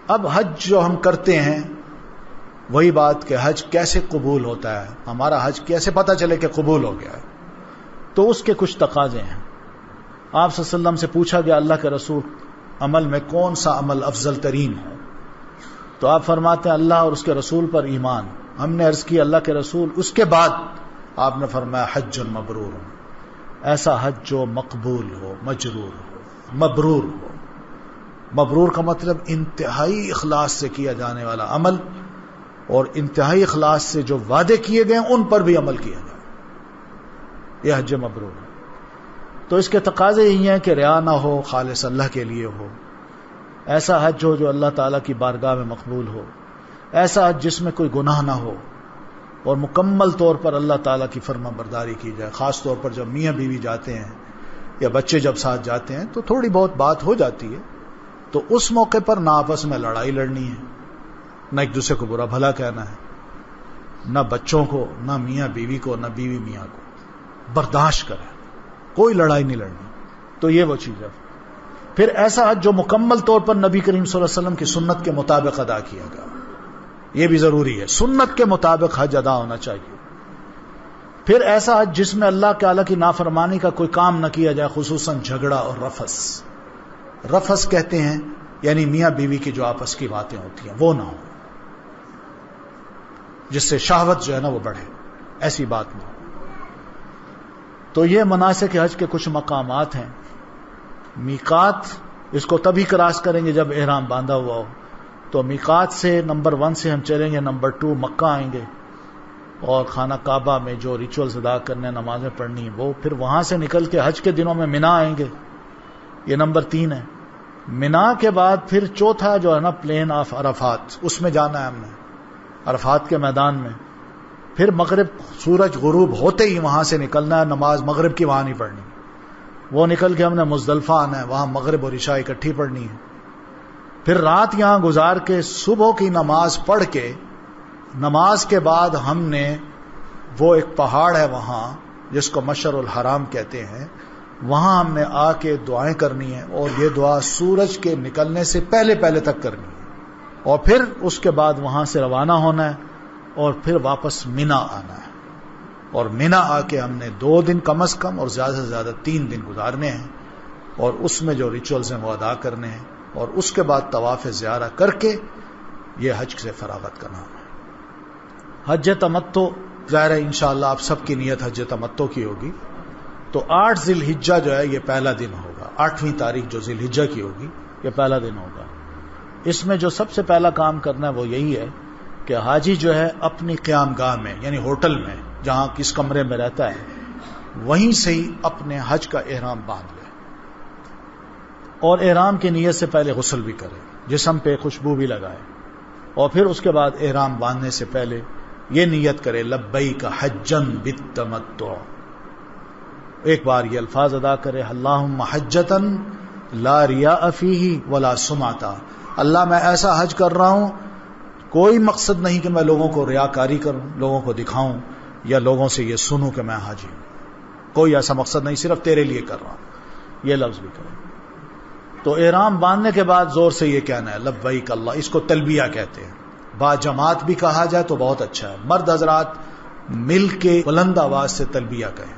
اب حج جو ہم کرتے ہیں وہی بات کہ حج کیسے قبول ہوتا ہے، ہمارا حج کیسے پتہ چلے کہ قبول ہو گیا ہے، تو اس کے کچھ تقاضے ہیں۔ آپ صلی اللہ علیہ وسلم سے پوچھا گیا اللہ کے رسول عمل میں کون سا عمل افضل ترین ہے، تو آپ فرماتے ہیں اللہ اور اس کے رسول پر ایمان۔ ہم نے عرض کی اللہ کے رسول اس کے بعد؟ آپ نے فرمایا حج مبرور، ایسا حج جو مقبول ہو، مجرور ہو، مبرور ہو۔ مبرور کا مطلب انتہائی اخلاص سے کیا جانے والا عمل، اور انتہائی اخلاص سے جو وعدے کیے گئے ان پر بھی عمل کیا جائے، یہ حج مبرور ہے۔ تو اس کے تقاضے یہی ہیں کہ ریا نہ ہو، خالص اللہ کے لیے ہو، ایسا حج ہو جو اللہ تعالیٰ کی بارگاہ میں مقبول ہو، ایسا حج جس میں کوئی گناہ نہ ہو، اور مکمل طور پر اللہ تعالیٰ کی فرما برداری کی جائے۔ خاص طور پر جب میاں بیوی جاتے ہیں یا بچے جب ساتھ جاتے ہیں تو تھوڑی بہت بات ہو جاتی ہے، تو اس موقع پر نہ آپس میں لڑائی لڑنی ہے، نہ ایک دوسرے کو برا بھلا کہنا ہے، نہ بچوں کو، نہ میاں بیوی کو، نہ بیوی میاں کو، برداشت کرے، کوئی لڑائی نہیں لڑنی۔ تو یہ وہ چیز ہے۔ پھر ایسا حج جو مکمل طور پر نبی کریم صلی اللہ علیہ وسلم کی سنت کے مطابق ادا کیا گیا، یہ بھی ضروری ہے، سنت کے مطابق حج ادا ہونا چاہیے۔ پھر ایسا حج جس میں اللہ تعالیٰ کی نافرمانی کا کوئی کام نہ کیا جائے، خصوصاً جھگڑا اور رفث۔ رفث کہتے ہیں یعنی میاں بیوی کی جو آپس کی باتیں ہوتی ہیں وہ نہ ہو، جس سے شہوت جو ہے نا وہ بڑھے، ایسی بات نہ ہو۔ تو یہ مناسک حج کے کچھ مقامات ہیں۔ میقات اس کو تبھی کراس کریں گے جب احرام باندھا ہوا ہو، تو میقات سے نمبر 1 سے ہم چلیں گے، نمبر 2 مکہ آئیں گے، اور خانہ کعبہ میں جو ریچولز ادا کرنے، نمازیں پڑھنی ہیں وہ، پھر وہاں سے نکل کے حج کے دنوں میں منا آئیں گے، یہ نمبر 3 ہے۔ منا کے بعد پھر چوتھا جو ہے نا پلین آف عرفات، اس میں جانا ہے ہم نے، عرفات کے میدان میں۔ پھر مغرب سورج غروب ہوتے ہی وہاں سے نکلنا ہے، نماز مغرب کی وہاں نہیں پڑھنی، وہ نکل کے ہم نے مزدلفہ آنا ہے، وہاں مغرب اور عشاء اکٹھی پڑھنی ہے۔ پھر رات یہاں گزار کے صبح کی نماز پڑھ کے، نماز کے بعد ہم نے وہ ایک پہاڑ ہے وہاں جس کو مشعر الحرام کہتے ہیں، وہاں ہم نے آ کے دعائیں کرنی ہیں، اور یہ دعا سورج کے نکلنے سے پہلے پہلے تک کرنی ہے، اور پھر اس کے بعد وہاں سے روانہ ہونا ہے، اور پھر واپس منا آنا ہے، اور منا آ کے ہم نے 2 دن کم از کم اور زیادہ سے زیادہ 3 دن گزارنے ہیں، اور اس میں جو ریچولز ہیں وہ ادا کرنے ہیں، اور اس کے بعد طواف زیارہ کر کے یہ حج سے فراغت کرنا ہے۔ حج تمتع ظاہر ہے انشاءاللہ آپ سب کی نیت حج تمتع کی ہوگی، تو 8 ذی الحجہ جو ہے یہ پہلا دن ہوگا، 8ویں تاریخ جو ذی الحجہ کی ہوگی یہ پہلا دن ہوگا۔ اس میں جو سب سے پہلا کام کرنا ہے وہ یہی ہے کہ حاجی جو ہے اپنی قیام گاہ میں، یعنی ہوٹل میں جہاں کس کمرے میں رہتا ہے، وہیں سے ہی اپنے حج کا احرام باندھ لے، اور احرام کی نیت سے پہلے غسل بھی کرے، جسم پہ خوشبو بھی لگائے، اور پھر اس کے بعد احرام باندھنے سے پہلے یہ نیت کرے لبیک حجن بالتمتع، ایک بار یہ الفاظ ادا کرے اللہم حجتن لا ریاء فیہ ولا سمعتا، اللہ میں ایسا حج کر رہا ہوں، کوئی مقصد نہیں کہ میں لوگوں کو ریاکاری کروں، لوگوں کو دکھاؤں، یا لوگوں سے یہ سنوں کہ میں حاجی ہوں، کوئی ایسا مقصد نہیں، صرف تیرے لیے کر رہا ہوں، یہ لفظ بھی کریں۔ تو احرام باندھنے کے بعد زور سے یہ کہنا ہے لبیک اللہ، اس کو تلبیہ کہتے ہیں، با جماعت بھی کہا جائے تو بہت اچھا ہے، مرد حضرات مل کے بلند آواز سے تلبیہ کہیں،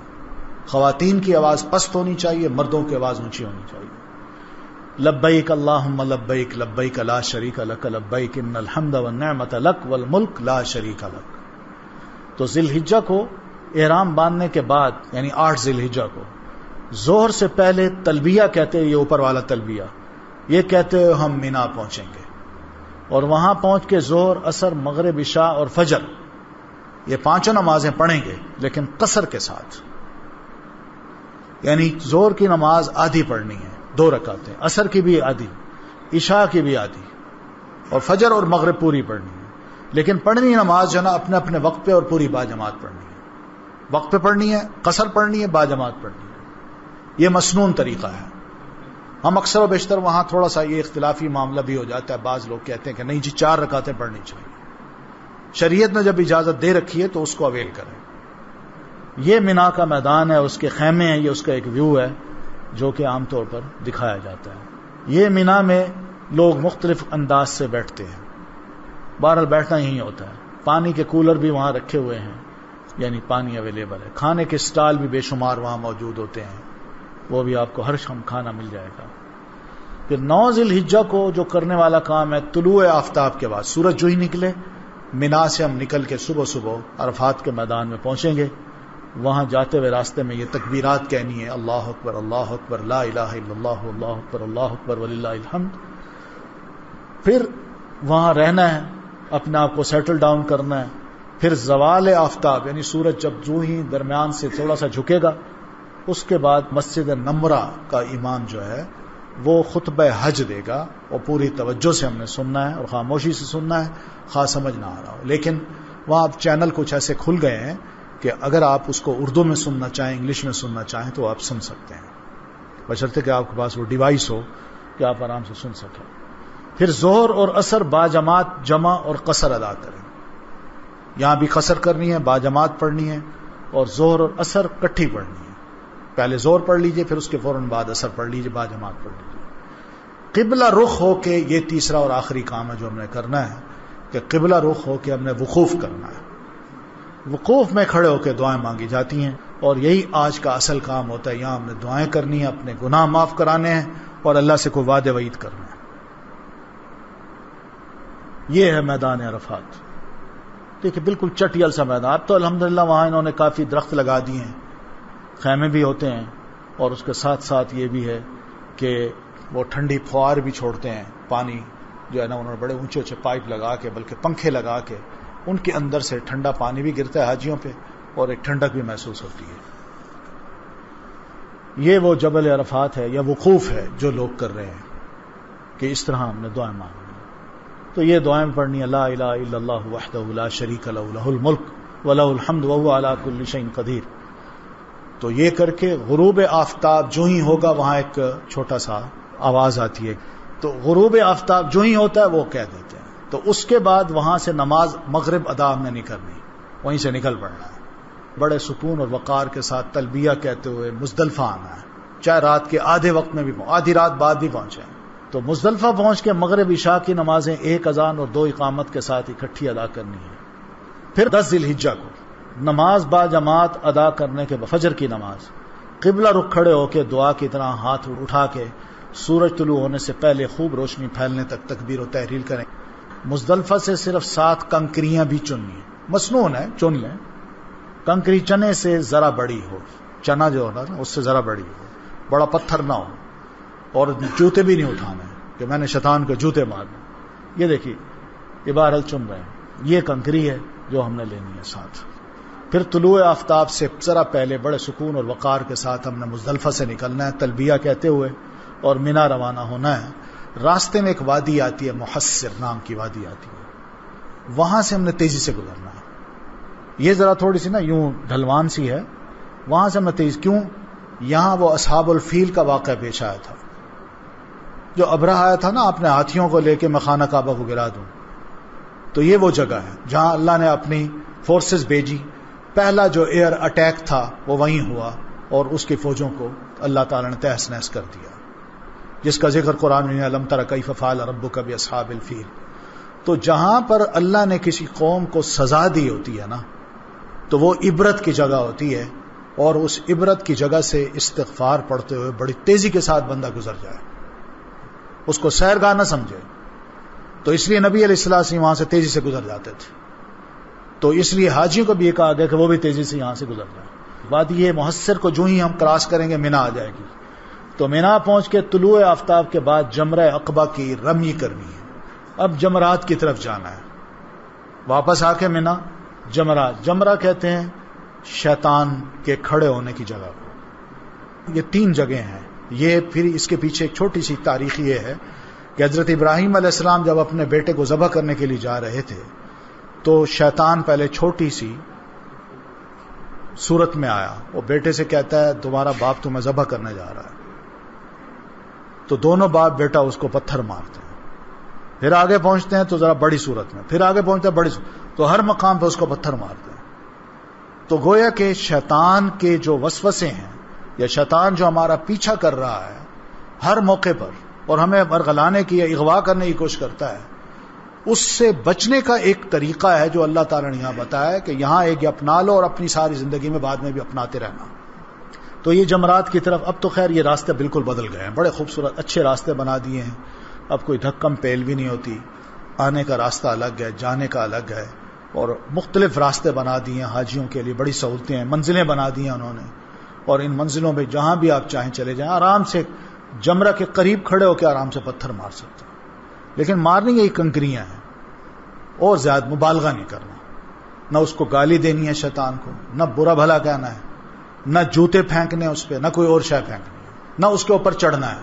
خواتین کی آواز پست ہونی چاہیے، مردوں کی آواز اونچی ہونی چاہیے۔ لبیک اللہم لبیک لبیک لا شریک لک لبیک ان الحمد والنعمت لک والملک لا شریک لک۔ تو ذی الحجہ کو احرام باندھنے کے بعد یعنی 8 ذی الحجہ کو ظہر سے پہلے تلبیہ کہتے ہیں، یہ اوپر والا تلبیہ، یہ کہتے ہوئے ہم مینا پہنچیں گے، اور وہاں پہنچ کے ظہر، عصر، مغرب، عشاء اور فجر یہ 5 نمازیں پڑھیں گے، لیکن قصر کے ساتھ، یعنی ظہر کی نماز آدھی پڑھنی ہے 2 رکعتیں، عصر کی بھی آدھی، عشاء کی بھی آدھی، اور فجر اور مغرب پوری پڑھنی ہے، لیکن پڑھنی نماز جو ہے نا اپنے اپنے وقت پہ اور پوری با جماعت پڑھنی ہے، وقت پہ پڑھنی ہے، قصر پڑھنی ہے، با جماعت پڑھنی ہے، یہ مسنون طریقہ ہے۔ ہم اکثر و بیشتر وہاں تھوڑا سا یہ اختلافی معاملہ بھی ہو جاتا ہے، بعض لوگ کہتے ہیں کہ نہیں جی 4 رکعتیں پڑھنی چاہیے، شریعت نے جب اجازت دے رکھی ہے تو اس کو اویل کریں۔ یہ منا کا میدان ہے، اس کے خیمے ہیں، یہ اس کا ایک ویو ہے جو کہ عام طور پر دکھایا جاتا ہے۔ یہ منا میں لوگ مختلف انداز سے بیٹھتے ہیں. بہرحال بیٹھنا یہی ہوتا ہے. پانی کے کولر بھی وہاں رکھے ہوئے ہیں، یعنی پانی اویلیبل ہے. کھانے کے سٹال بھی بے شمار وہاں موجود ہوتے ہیں، وہ بھی آپ کو ہر شام کھانا مل جائے گا. پھر 9 ذی الحجہ کو جو کرنے والا کام ہے، طلوع آفتاب کے بعد سورج جو ہی نکلے، منا سے ہم نکل کے صبح صبح عرفات کے میدان میں پہنچیں گے. وہاں جاتے ہوئے راستے میں یہ تکبیرات کہنی ہے، اللہ اکبر اللہ اکبر لا الہ الا اللہ اللہ اکبر اللہ اکبر وللہ الحمد. پھر وہاں رہنا ہے، اپنے آپ کو سیٹل ڈاؤن کرنا ہے. پھر زوال آفتاب یعنی سورج جب جو ہی درمیان سے تھوڑا سا جھکے گا، اس کے بعد مسجد نمرہ کا امام جو ہے وہ خطبہ حج دے گا، اور پوری توجہ سے ہم نے سننا ہے اور خاموشی سے سننا ہے، خاص سمجھ نہ آ رہا ہو. لیکن وہاں اب چینل کچھ ایسے کھل گئے ہیں کہ اگر آپ اس کو اردو میں سننا چاہیں، انگلش میں سننا چاہیں تو آپ سن سکتے ہیں، بشرطے کہ آپ کے پاس وہ ڈیوائس ہو کہ آپ آرام سے سن سکیں. پھر ظہر اور عصر باجماعت جمع اور قصر ادا کریں. یہاں بھی قصر کرنی ہے، باجماعت پڑھنی ہے، اور ظہر اور عصر کٹھی پڑھنی ہے. پہلے ظہر پڑھ لیجئے، پھر اس کے فوراً بعد عصر پڑھ لیجئے، باجماعت پڑھ لیجئے. قبلہ رخ ہو کے، یہ تیسرا اور آخری کام ہے جو ہم نے کرنا ہے کہ قبلہ رخ ہو کے ہم نے وقوف کرنا ہے. وقوف میں کھڑے ہو کے دعائیں مانگی جاتی ہیں، اور یہی آج کا اصل کام ہوتا ہے. یہاں ہم نے دعائیں کرنی ہیں، اپنے گناہ معاف کرانے ہیں، اور اللہ سے کوئی وعدے وعید کرنا ہے. یہ ہے میدان عرفات. دیکھیں بالکل چٹیل سا میدان. اب تو الحمدللہ وہاں انہوں نے کافی درخت لگا دیے ہیں، خیمے بھی ہوتے ہیں، اور اس کے ساتھ ساتھ یہ بھی ہے کہ وہ ٹھنڈی فوار بھی چھوڑتے ہیں. پانی جو ہے نا انہوں نے بڑے اونچے اونچے پائپ لگا کے، بلکہ پنکھے لگا کے، ان کے اندر سے ٹھنڈا پانی بھی گرتا ہے حاجیوں پہ، اور ایک ٹھنڈک بھی محسوس ہوتی ہے. یہ وہ جبل عرفات ہے یا وقوف ہے جو لوگ کر رہے ہیں کہ اس طرح ہم نے دعائیں مانگی. تو یہ دعائیں پڑھنی ہے، لا الہ الا اللہ وحدہ لا شریک لہ لہ الملک ولہ الحمد وہو علی کل شیء قدیر. تو یہ کر کے غروب آفتاب جو ہی ہوگا، وہاں ایک چھوٹا سا آواز آتی ہے، تو غروب آفتاب جو ہی ہوتا ہے وہ کہہ دیتے ہیں. تو اس کے بعد وہاں سے نماز مغرب ادا ہم نے نہیں کرنی، وہیں سے نکل پڑنا ہے. بڑے سکون اور وقار کے ساتھ تلبیہ کہتے ہوئے مزدلفہ آنا ہے، چاہے رات کے آدھے وقت میں بھی، آدھی رات بعد بھی پہنچے. تو مزدلفہ پہنچ کے مغرب عشاء کی نمازیں 1 اذان اور 2 اقامت کے ساتھ اکٹھی ادا کرنی ہے. پھر 10 ذی الحجہ کو نماز با جماعت ادا کرنے کے فجر کی نماز قبلہ رخ کھڑے ہو کے دعا کی طرح ہاتھ اٹھا کے سورج طلوع ہونے سے پہلے خوب روشنی پھیلنے تک تکبیر و تحلیل کریں. مزدلفہ سے صرف 7 کنکریاں بھی چننی ہیں، مسنون ہے چن لیں. کنکری چنے سے ذرا بڑی ہو، چنا جو ہونا اس سے ذرا بڑی ہو، بڑا پتھر نہ ہو، اور جوتے بھی نہیں اٹھانے کہ میں نے شیطان کو جوتے مارنے. یہ دیکھیے یہ بہرحال چن رہے ہیں، یہ کنکری ہے جو ہم نے لینی ہے ساتھ. پھر طلوع آفتاب سے ذرا پہلے بڑے سکون اور وقار کے ساتھ ہم نے مزدلفہ سے نکلنا ہے تلبیہ کہتے ہوئے، اور مینا روانہ ہونا ہے. راستے میں ایک وادی آتی ہے، محسر نام کی وادی آتی ہے، وہاں سے ہم نے تیزی سے گزرنا ہے. یہ ذرا تھوڑی سی نا یوں ڈھلوان سی ہے، وہاں سے ہم نے تیز کیوں، یہاں وہ اصحاب الفیل کا واقعہ پیش آیا تھا. جو ابرہ آیا تھا نا اپنے ہاتھیوں کو لے کے میں خانہ کعبہ کو گرا دوں، تو یہ وہ جگہ ہے جہاں اللہ نے اپنی فورسز بھیجی. پہلا جو ایئر اٹیک تھا وہ وہیں ہوا، اور اس کی فوجوں کو اللہ تعالیٰ نے تہس نہس کر دیا، جس کا ذکر قرآن میں الم تر کیف فعل ربک باصحاب الفیل. تو جہاں پر اللہ نے کسی قوم کو سزا دی ہوتی ہے نا، تو وہ عبرت کی جگہ ہوتی ہے، اور اس عبرت کی جگہ سے استغفار پڑھتے ہوئے بڑی تیزی کے ساتھ بندہ گزر جائے، اس کو سیرگاہ نہ سمجھے. تو اس لیے نبی علیہ السلام وہاں سے تیزی سے گزر جاتے تھے. تو اس لیے حاجیوں کو بھی یہ کہا گیا کہ وہ بھی تیزی سے یہاں سے گزر جائیں. وادی محسر کو جو ہی ہم کراس کریں گے مینا آ جائے گی. تو مینا پہنچ کے طلوع آفتاب کے بعد جمرہ عقبہ کی رمی کرنی ہے. اب جمرات کی طرف جانا ہے، واپس آ کے مینا جمرات. جمرہ کہتے ہیں شیطان کے کھڑے ہونے کی جگہ کو. یہ 3 جگہیں ہیں. یہ پھر اس کے پیچھے ایک چھوٹی سی تاریخ یہ ہے کہ حضرت ابراہیم علیہ السلام جب اپنے بیٹے کو ذبح کرنے کے لیے جا رہے تھے تو شیطان پہلے چھوٹی سی صورت میں آیا، وہ بیٹے سے کہتا ہے تمہارا باپ تمہیں ذبح کرنے جا رہا ہے. تو دونوں باپ بیٹا اس کو پتھر مارتے ہیں. پھر آگے پہنچتے ہیں تو ذرا بڑی صورت میں، پھر آگے پہنچتے ہیں بڑی صورت، تو ہر مقام پہ اس کو پتھر مارتے ہیں. تو گویا کہ شیطان کے جو وسوسے ہیں، یا شیطان جو ہمارا پیچھا کر رہا ہے، ہر موقع پر اور ہمیں برگلانے کی یا اغوا کرنے کی کوشش کرتا ہے، اس سے بچنے کا ایک طریقہ ہے جو اللہ تعالیٰ نے یہاں بتایا ہے کہ یہاں ایک اپنا لو اور اپنی ساری زندگی میں بعد میں بھی اپناتے رہنا۔ تو یہ جمرات کی طرف اب تو خیر یہ راستے بالکل بدل گئے ہیں، بڑے خوبصورت اچھے راستے بنا دیے ہیں، اب کوئی دھکم پیل بھی نہیں ہوتی، آنے کا راستہ الگ ہے، جانے کا الگ ہے، اور مختلف راستے بنا دیے ہیں حاجیوں کے لیے، بڑی سہولتیں ہیں، منزلیں بنا دی ہیں انہوں نے، اور ان منزلوں میں جہاں بھی آپ چاہیں چلے جائیں، آرام سے جمرہ کے قریب کھڑے ہو کے آرام سے پتھر مار سکتے ہیں، لیکن مارنی یہی کنکریاں ہیں، اور زیادہ مبالغہ نہیں کرنا، نہ اس کو گالی دینی ہے شیطان کو، نہ برا بھلا کہنا ہے، نہ جوتے پھینکنے اس پہ، نہ کوئی اور شے پھینکنی ہے، نہ اس کے اوپر چڑھنا ہے۔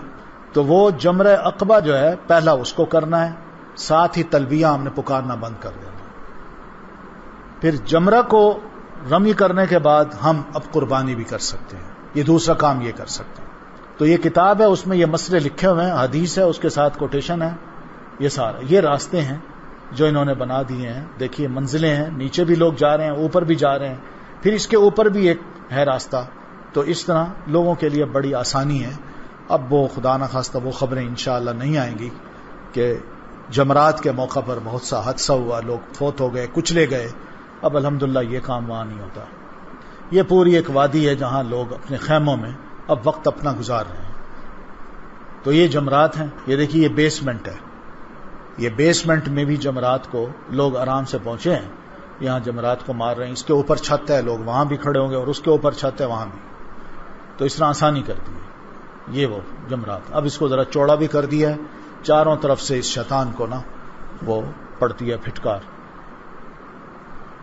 تو وہ جمرہ عقبہ جو ہے پہلا اس کو کرنا ہے، ساتھ ہی تلبیہ ہم نے پکارنا بند کر دینا۔ پھر جمرہ کو رمی کرنے کے بعد ہم اب قربانی بھی کر سکتے ہیں، یہ دوسرا کام یہ کر سکتے ہیں۔ تو یہ کتاب ہے، اس میں یہ مسئلے لکھے ہوئے ہیں، حدیث ہے، اس کے ساتھ کوٹیشن ہے، یہ سارا، یہ راستے ہیں جو انہوں نے بنا دیے ہیں۔ دیکھیے منزلیں ہیں، نیچے بھی لوگ جا رہے ہیں، اوپر بھی جا رہے ہیں، پھر اس کے اوپر بھی ایک ہے راستہ، تو اس طرح لوگوں کے لیے بڑی آسانی ہے۔ اب وہ خدا نہ خواستہ وہ خبریں انشاءاللہ نہیں آئیں گی کہ جمرات کے موقع پر بہت سا حادثہ ہوا، لوگ فوت ہو گئے، کچلے گئے۔ اب الحمدللہ یہ کام وہاں نہیں ہوتا۔ یہ پوری ایک وادی ہے جہاں لوگ اپنے خیموں میں اب وقت اپنا گزار رہے ہیں۔ تو یہ جمرات ہیں، یہ دیکھیے یہ بیسمنٹ ہے، یہ بیسمنٹ میں بھی جمرات کو لوگ آرام سے پہنچے ہیں، یہاں جمرات کو مار رہے ہیں۔ اس کے اوپر چھت ہے، لوگ وہاں بھی کھڑے ہوں گے، اور اس کے اوپر چھت ہے وہاں بھی، تو اس طرح آسانی کرتی ہے یہ وہ جمرات۔ اب اس کو ذرا چوڑا بھی کر دیا ہے، چاروں طرف سے اس شیطان کو نا وہ پڑتی ہے پھٹکار۔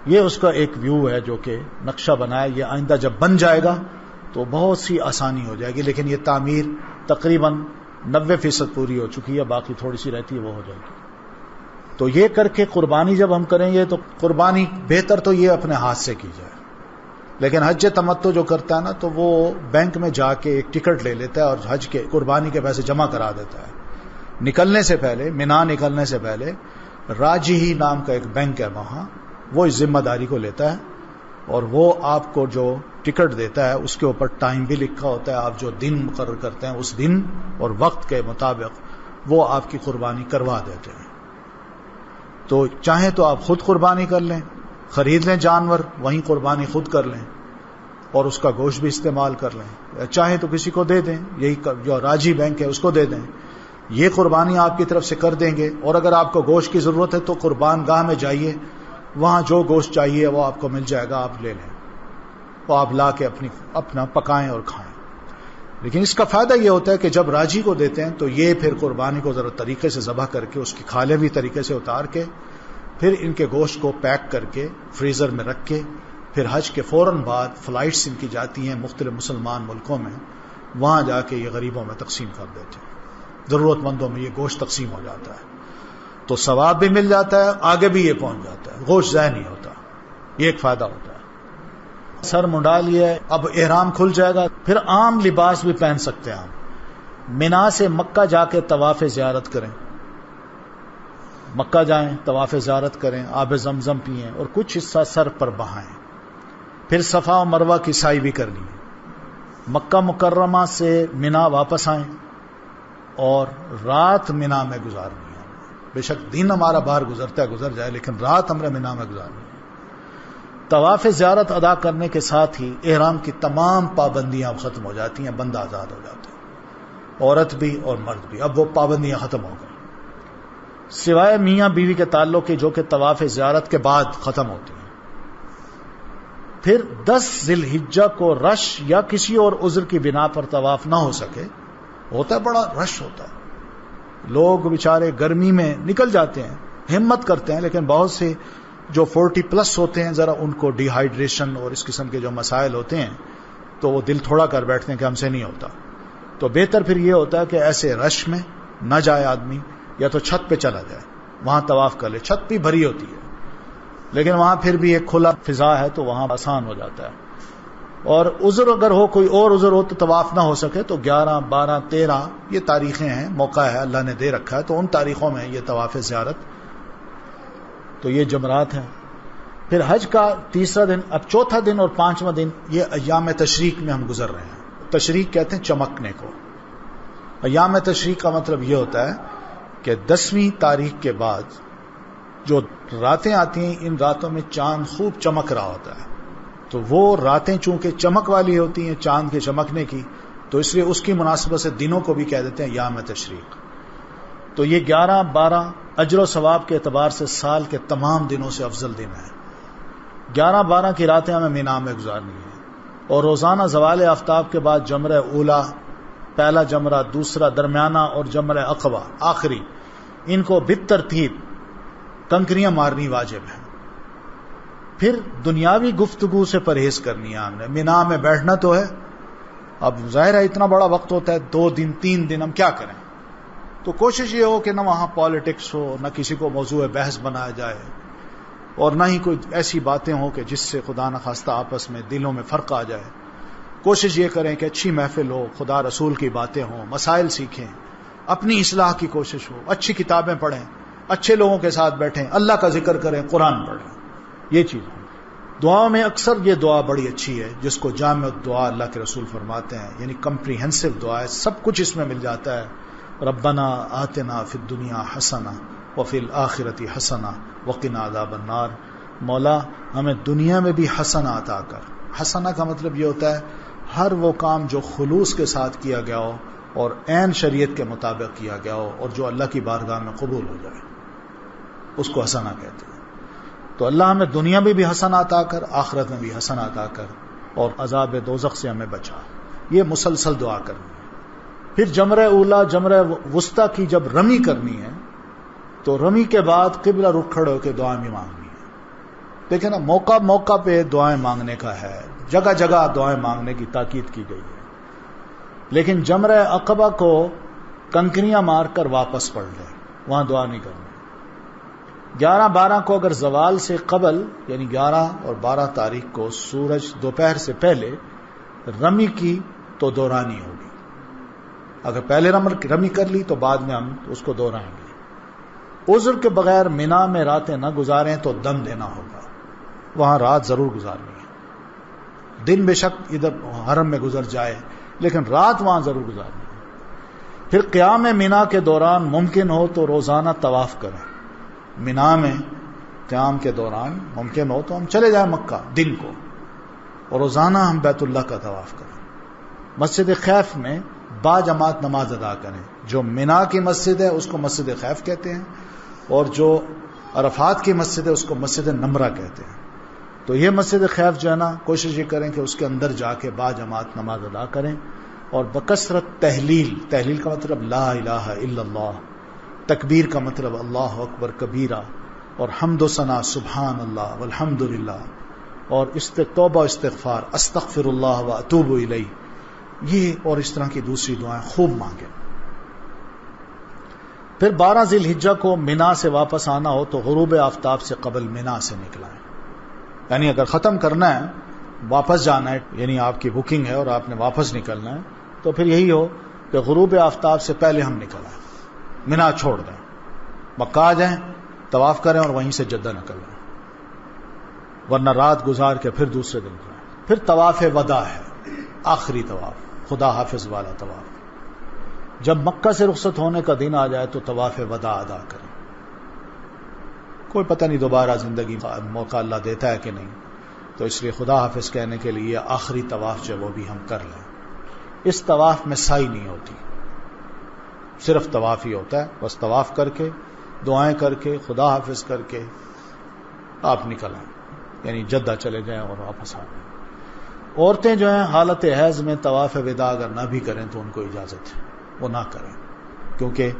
یہ اس کا ایک ویو ہے جو کہ نقشہ بنایا، یہ آئندہ جب بن جائے گا تو بہت سی آسانی ہو جائے گی، لیکن یہ تعمیر تقریباً 90% پوری ہو چکی ہے، باقی تھوڑی سی رہتی ہے، وہ ہو جائے گی۔ تو یہ کر کے قربانی جب ہم کریں گے تو قربانی بہتر تو یہ اپنے ہاتھ سے کی جائے، لیکن حج تمتع جو کرتا ہے نا تو وہ بینک میں جا کے ایک ٹکٹ لے لیتا ہے اور حج کے قربانی کے پیسے جمع کرا دیتا ہے۔ نکلنے سے پہلے، مینا نکلنے سے پہلے راجحی نام کا ایک بینک ہے وہاں، وہ اس ذمہ داری کو لیتا ہے، اور وہ آپ کو جو ٹکٹ دیتا ہے اس کے اوپر ٹائم بھی لکھا ہوتا ہے، آپ جو دن مقرر کرتے ہیں اس دن اور وقت کے مطابق وہ آپ کی قربانی کروا دیتے ہیں۔ تو چاہیں تو آپ خود قربانی کر لیں، خرید لیں جانور، وہیں قربانی خود کر لیں اور اس کا گوشت بھی استعمال کر لیں، چاہیں تو کسی کو دے دیں، یہی جو راجی بینک ہے اس کو دے دیں، یہ قربانی آپ کی طرف سے کر دیں گے۔ اور اگر آپ کو گوشت کی ضرورت ہے تو قربان گاہ میں جائیے، وہاں جو گوشت چاہیے وہ آپ کو مل جائے گا، آپ لے لیں، وہ آپ لا کے اپنا پکائیں اور کھائیں۔ لیکن اس کا فائدہ یہ ہوتا ہے کہ جب راجی کو دیتے ہیں تو یہ پھر قربانی کو ذرا طریقے سے ذبح کر کے اس کی کھالیں بھی طریقے سے اتار کے پھر ان کے گوشت کو پیک کر کے فریزر میں رکھ کے پھر حج کے فوراً بعد فلائٹس ان کی جاتی ہیں مختلف مسلمان ملکوں میں، وہاں جا کے یہ غریبوں میں تقسیم کر دیتے ہیں، ضرورت مندوں میں یہ گوشت تقسیم ہو جاتا ہے، تو ثواب بھی مل جاتا ہے، آگے بھی یہ پہنچ جاتا ہے، گوشت ضائع نہیں ہوتا، یہ ایک فائدہ ہوتا ہے۔ سر منڈا لیے، اب احرام کھل جائے گا، پھر عام لباس بھی پہن سکتے ہیں ہم۔ مینا سے مکہ جا کے طواف زیارت کریں، مکہ جائیں، طواف زیارت کریں، آب زمزم پئیں اور کچھ حصہ سر پر بہائیں، پھر صفا و مروہ کی سعی بھی کرنی ہے۔ مکہ مکرمہ سے مینا واپس آئیں اور رات مینا میں گزارنی ہے، بے شک دن ہمارا باہر گزرتا ہے گزر جائے، لیکن رات ہمیں مینا میں گزارنی ہے۔ طواف زیارت ادا کرنے کے ساتھ ہی احرام کی تمام پابندیاں ختم ہو جاتی ہیں، بندہ آزاد ہو جاتا ہے، عورت بھی اور مرد بھی، اب وہ پابندیاں ختم ہو گئی، سوائے میاں بیوی کے تعلق کے جو کہ طواف زیارت کے بعد ختم ہوتی ہیں۔ پھر 10 ذی الحجہ کو رش یا کسی اور عذر کی بنا پر طواف نہ ہو سکے، ہوتا ہے بڑا رش ہوتا ہے، لوگ بیچارے گرمی میں نکل جاتے ہیں، ہمت کرتے ہیں، لیکن بہت سے جو 40+ ہوتے ہیں ذرا ان کو ڈی ہائیڈریشن اور اس قسم کے جو مسائل ہوتے ہیں تو وہ دل تھوڑا کر بیٹھتے ہیں کہ ہم سے نہیں ہوتا، تو بہتر پھر یہ ہوتا ہے کہ ایسے رش میں نہ جائے آدمی، یا تو چھت پہ چلا جائے، وہاں طواف کر لے، چھت بھی بھری ہوتی ہے لیکن وہاں پھر بھی ایک کھلا فضا ہے تو وہاں آسان ہو جاتا ہے۔ اور عذر اگر ہو، کوئی اور عذر ہو تو طواف نہ ہو سکے تو 11، 12، 13 یہ تاریخیں ہیں، موقع ہے اللہ نے دے رکھا ہے، تو ان تاریخوں میں یہ طواف زیارت، تو یہ جمرات ہیں۔ پھر حج کا تیسرا دن، اب چوتھا دن اور 5واں دن یہ ایام تشریق میں ہم گزر رہے ہیں۔ تشریق کہتے ہیں چمکنے کو، ایام تشریق کا مطلب یہ ہوتا ہے کہ 10ویں تاریخ کے بعد جو راتیں آتی ہیں، ان راتوں میں چاند خوب چمک رہا ہوتا ہے، تو وہ راتیں چونکہ چمک والی ہوتی ہیں چاند کے چمکنے کی، تو اس لیے اس کی مناسبت سے دنوں کو بھی کہہ دیتے ہیں ایام تشریق۔ تو یہ 11-12 اجر و ثواب کے اعتبار سے سال کے تمام دنوں سے افضل دن ہے۔ 11-12 کی راتیں ہمیں مینا میں گزارنی ہیں، اور روزانہ زوال آفتاب کے بعد جمرہ اولا، پہلا جمرہ، دوسرا درمیانہ اور جمرہ عقبہ آخری، ان کو بالترتیب کنکریاں مارنی واجب ہے۔ پھر دنیاوی گفتگو سے پرہیز کرنی ہے ہم نے۔ مینا میں بیٹھنا تو ہے، اب ظاہر ہے اتنا بڑا وقت ہوتا ہے، 2 دن 3 دن ہم کیا کریں؟ تو کوشش یہ ہو کہ نہ وہاں پالیٹکس ہو، نہ کسی کو موضوع بحث بنایا جائے، اور نہ ہی کوئی ایسی باتیں ہوں کہ جس سے خدا نخواستہ آپس میں دلوں میں فرق آ جائے۔ کوشش یہ کریں کہ اچھی محفل ہو، خدا رسول کی باتیں ہوں، مسائل سیکھیں، اپنی اصلاح کی کوشش ہو، اچھی کتابیں پڑھیں، اچھے لوگوں کے ساتھ بیٹھیں، اللہ کا ذکر کریں، قرآن پڑھیں۔ یہ چیز دعا میں اکثر یہ دعا بڑی اچھی ہے، جس کو جامع دعا اللہ کے رسول فرماتے ہیں، یعنی کمپریہنسو دعا ہے، سب کچھ اس میں مل جاتا ہے۔ ربنا آتنا فی الدنیا حسنہ وفی الآخرۃ حسنہ وقنا عذاب النار۔ مولا ہمیں دنیا میں بھی حسنہ عطا کر۔ حسنہ کا مطلب یہ ہوتا ہے ہر وہ کام جو خلوص کے ساتھ کیا گیا ہو اور عین شریعت کے مطابق کیا گیا ہو اور جو اللہ کی بارگاہ میں قبول ہو جائے، اس کو حسنہ کہتے ہیں۔ تو اللہ ہمیں دنیا میں بھی حسنہ عطا کر، آخرت میں بھی حسنہ عطا کر، اور عذاب دوزخ سے ہمیں بچا۔ یہ مسلسل دعا کرنی ہے۔ پھر جمرہ اولا، جمرہ وسطیٰ کی جب رمی کرنی ہے تو رمی کے بعد قبلہ رخ کھڑے ہو کے دعائیں بھی مانگنی ہے۔ دیکھیں نا، موقع موقع پہ دعائیں مانگنے کا ہے، جگہ جگہ دعائیں مانگنے کی تاکید کی گئی ہے، لیکن جمرہ عقبہ کو کنکریاں مار کر واپس پڑھ لیں، وہاں دعا نہیں کرنی۔ 11-12 کو اگر زوال سے قبل، یعنی 11 اور 12 تاریخ کو سورج دوپہر سے پہلے رمی کی تو دہرانی ہوگی۔ اگر پہلے رمی کر لی تو بعد میں ہم اس کو دہرائیں گے۔ عذر کے بغیر مینا میں راتیں نہ گزاریں تو دم دینا ہوگا، وہاں رات ضرور گزارنی ہے۔ دن بے شک ادھر حرم میں گزر جائے، لیکن رات وہاں ضرور گزارنی ہے۔ پھر قیام مینا کے دوران ممکن ہو تو روزانہ طواف کریں۔ مینا میں قیام کے دوران ممکن ہو تو ہم چلے جائیں مکہ دن کو، اور روزانہ ہم بیت اللہ کا طواف کریں۔ مسجد خیف میں با جماعت نماز ادا کریں۔ جو مینا کی مسجد ہے اس کو مسجد خیف کہتے ہیں، اور جو عرفات کی مسجد ہے اس کو مسجد نمرہ کہتے ہیں۔ تو یہ مسجد خیف جو ہے نا، کوشش یہ کریں کہ اس کے اندر جا کے با جماعت نماز ادا کریں، اور بکثرت تحلیل کا مطلب لا الہ الا اللہ، تکبیر کا مطلب اللہ اکبر کبیرہ، اور حمد و ثنا سبحان اللہ والحمد للہ، اور توبہ استغفار استغفر اللہ و اتوب الیہ، یہ اور اس طرح کی دوسری دعائیں خوب مانگیں۔ پھر 12 ذی الحجہ کو مینا سے واپس آنا ہو تو غروب آفتاب سے قبل مینا سے نکلائیں۔ یعنی اگر ختم کرنا ہے، واپس جانا ہے، یعنی آپ کی بکنگ ہے اور آپ نے واپس نکلنا ہے، تو پھر یہی ہو کہ غروب آفتاب سے پہلے ہم نکل آئیں، مینا چھوڑ دیں، مکہ آ جائیں، طواف کریں اور وہیں سے جدہ نکل جائیں، ورنہ رات گزار کے پھر دوسرے دن جائیں۔ پھر طواف وداع ہے، آخری طواف، خدا حافظ والا طواف۔ جب مکہ سے رخصت ہونے کا دن آ جائے تو طواف وداع ادا کریں۔ کوئی پتہ نہیں دوبارہ زندگی موقع اللہ دیتا ہے کہ نہیں، تو اس لیے خدا حافظ کہنے کے لیے آخری طواف جو وہ بھی ہم کر لیں۔ اس طواف میں سعی نہیں ہوتی، صرف طواف ہی ہوتا ہے، بس طواف کر کے دعائیں کر کے خدا حافظ کر کے آپ نکل آئیں، یعنی جدہ چلے جائیں اور واپس آ جائیں۔ عورتیں جو ہیں حالت حیض میں طواف وداع اگر نہ بھی کریں تو ان کو اجازت ہے وہ نہ کریں، کیونکہ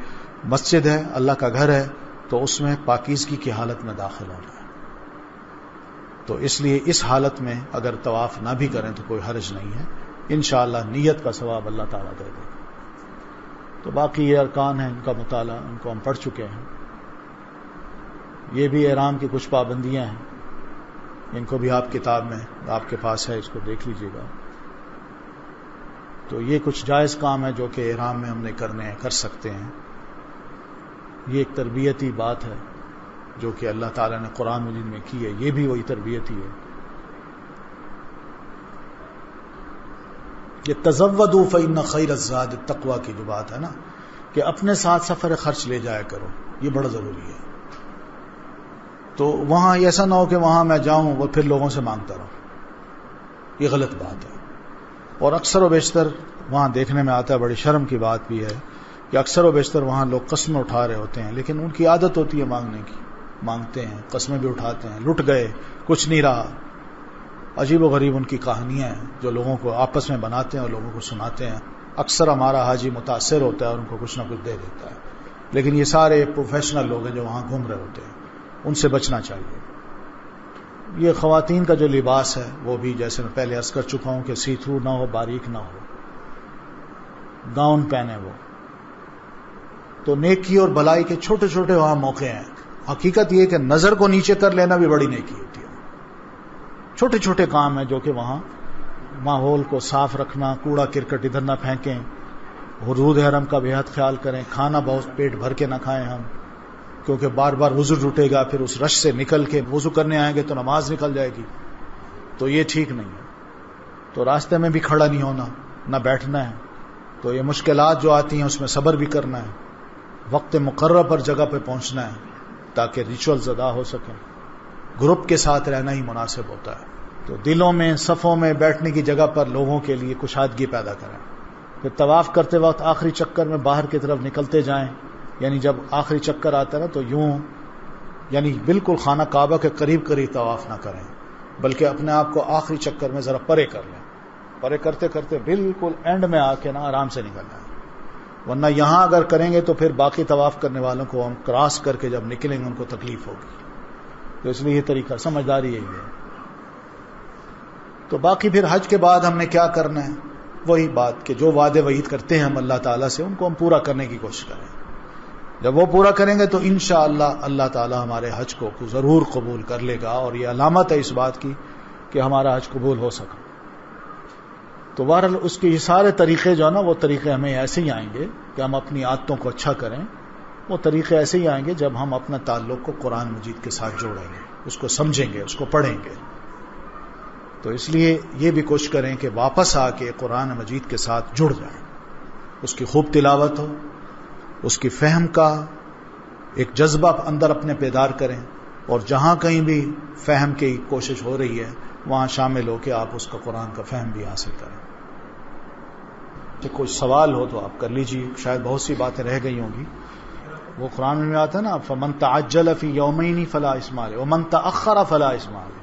مسجد ہے، اللہ کا گھر ہے، تو اس میں پاکیزگی کی حالت میں داخل ہونا ہے، تو اس لیے اس حالت میں اگر طواف نہ بھی کریں تو کوئی حرج نہیں ہے، انشاءاللہ نیت کا ثواب اللہ تعالیٰ دے دے گا۔ تو باقی یہ ارکان ہیں، ان کا مطالعہ ان کو ہم پڑھ چکے ہیں۔ یہ بھی احرام کی کچھ پابندیاں ہیں، ان کو بھی آپ کتاب میں آپ کے پاس ہے، اس کو دیکھ لیجئے گا۔ تو یہ کچھ جائز کام ہے جو کہ احرام میں ہم نے کرنے ہیں، کر سکتے ہیں۔ یہ ایک تربیتی بات ہے جو کہ اللہ تعالیٰ نے قرآن مجید میں کی ہے، یہ بھی وہی تربیت ہی ہے۔ کہ تزودوا فإن خیر الزاد التقوی کی جو بات ہے نا کہ اپنے ساتھ سفر خرچ لے جایا کرو، یہ بڑا ضروری ہے. تو وہاں ایسا نہ ہو کہ وہاں میں جاؤں اور پھر لوگوں سے مانگتا رہوں، یہ غلط بات ہے. اور اکثر و بیشتر وہاں دیکھنے میں آتا ہے، بڑی شرم کی بات بھی ہے کہ اکثر و بیشتر وہاں لوگ قسمیں اٹھا رہے ہوتے ہیں، لیکن ان کی عادت ہوتی ہے مانگنے کی، مانگتے ہیں، قسمیں بھی اٹھاتے ہیں، لٹ گئے، کچھ نہیں رہا. عجیب و غریب ان کی کہانیاں ہیں جو لوگوں کو آپس میں بناتے ہیں اور لوگوں کو سناتے ہیں. اکثر ہمارا حاجی متاثر ہوتا ہے اور ان کو کچھ نہ کچھ دے دیتا ہے، لیکن یہ سارے پروفیشنل لوگ ہیں جو وہاں گھوم رہے ہوتے ہیں، ان سے بچنا چاہیے. یہ خواتین کا جو لباس ہے وہ بھی جیسے میں پہلے عرض کر چکا ہوں کہ سی تھرو نہ ہو، باریک نہ ہو، گاؤن پہنے وہ. تو نیکی اور بھلائی کے چھوٹے چھوٹے وہاں موقع ہیں. حقیقت یہ کہ نظر کو نیچے کر لینا بھی بڑی نیکی ہوتی ہے. چھوٹے چھوٹے کام ہیں جو کہ وہاں ماحول کو صاف رکھنا، کوڑا کرکٹ ادھر نہ پھینکیں، حدود حرم کا بے حد خیال کریں، کھانا بہت پیٹ بھر کے نہ کھائیں ہم، کیونکہ بار بار وضو ٹوٹے گا، پھر اس رش سے نکل کے وضو کرنے آئیں گے تو نماز نکل جائے گی، تو یہ ٹھیک نہیں ہے. تو راستے میں بھی کھڑا نہیں ہونا، نہ بیٹھنا ہے. تو یہ مشکلات جو آتی ہیں اس میں صبر بھی کرنا ہے، وقت مقررہ پر جگہ پہ پہنچنا ہے تاکہ ریچولز ادا ہو سکیں. گروپ کے ساتھ رہنا ہی مناسب ہوتا ہے. تو دلوں میں، صفوں میں بیٹھنے کی جگہ پر لوگوں کے لیے کشادگی پیدا کریں. پھر طواف کرتے وقت آخری چکر میں باہر کی طرف نکلتے جائیں، یعنی جب آخری چکر آتا ہے نا تو یوں یعنی بالکل خانہ کعبہ کے قریب قریب طواف نہ کریں، بلکہ اپنے آپ کو آخری چکر میں ذرا پرے کر لیں. پرے کرتے کرتے بالکل اینڈ میں آ کے نا آرام سے نکل جائیں، ورنہ یہاں اگر کریں گے تو پھر باقی طواف کرنے والوں کو ہم کراس کر کے جب نکلیں گے ان کو تکلیف ہوگی. تو اس لیے یہ طریقہ سمجھداری یہی ہے. تو باقی پھر حج کے بعد ہم نے کیا کرنا ہے، وہی بات کہ جو وعدے وعید کرتے ہیں ہم اللہ تعالیٰ سے ان کو ہم پورا کرنے کی کوشش کریں. جب وہ پورا کریں گے تو انشاءاللہ اللہ تعالیٰ ہمارے حج کو ضرور قبول کر لے گا، اور یہ علامت ہے اس بات کی کہ ہمارا حج قبول ہو سکا. تو بہرحال اس کے یہ سارے طریقے جو ہے نا وہ طریقے ہمیں ایسے ہی آئیں گے کہ ہم اپنی عادتوں کو اچھا کریں. وہ طریقے ایسے ہی آئیں گے جب ہم اپنا تعلق کو قرآن مجید کے ساتھ جوڑیں گے، اس کو سمجھیں گے، اس کو پڑھیں گے. تو اس لیے یہ بھی کوشش کریں کہ واپس آ کے قرآن مجید کے ساتھ جڑ جائیں، اس کی خوب تلاوت ہو، اس کی فہم کا ایک جذبہ اندر اپنے بیدار کریں، اور جہاں کہیں بھی فہم کی کوشش ہو رہی ہے وہاں شامل ہو کے آپ اس کا قرآن کا فہم بھی حاصل کریں. کوئی سوال ہو تو آپ کر لیجیے، شاید بہت سی باتیں رہ گئی ہوں گی. وہ قرآن میں آتا ہے نا فمن تعجل فی یومین فلا اثم علیہ ومن تأخر فلا اثم علیہ.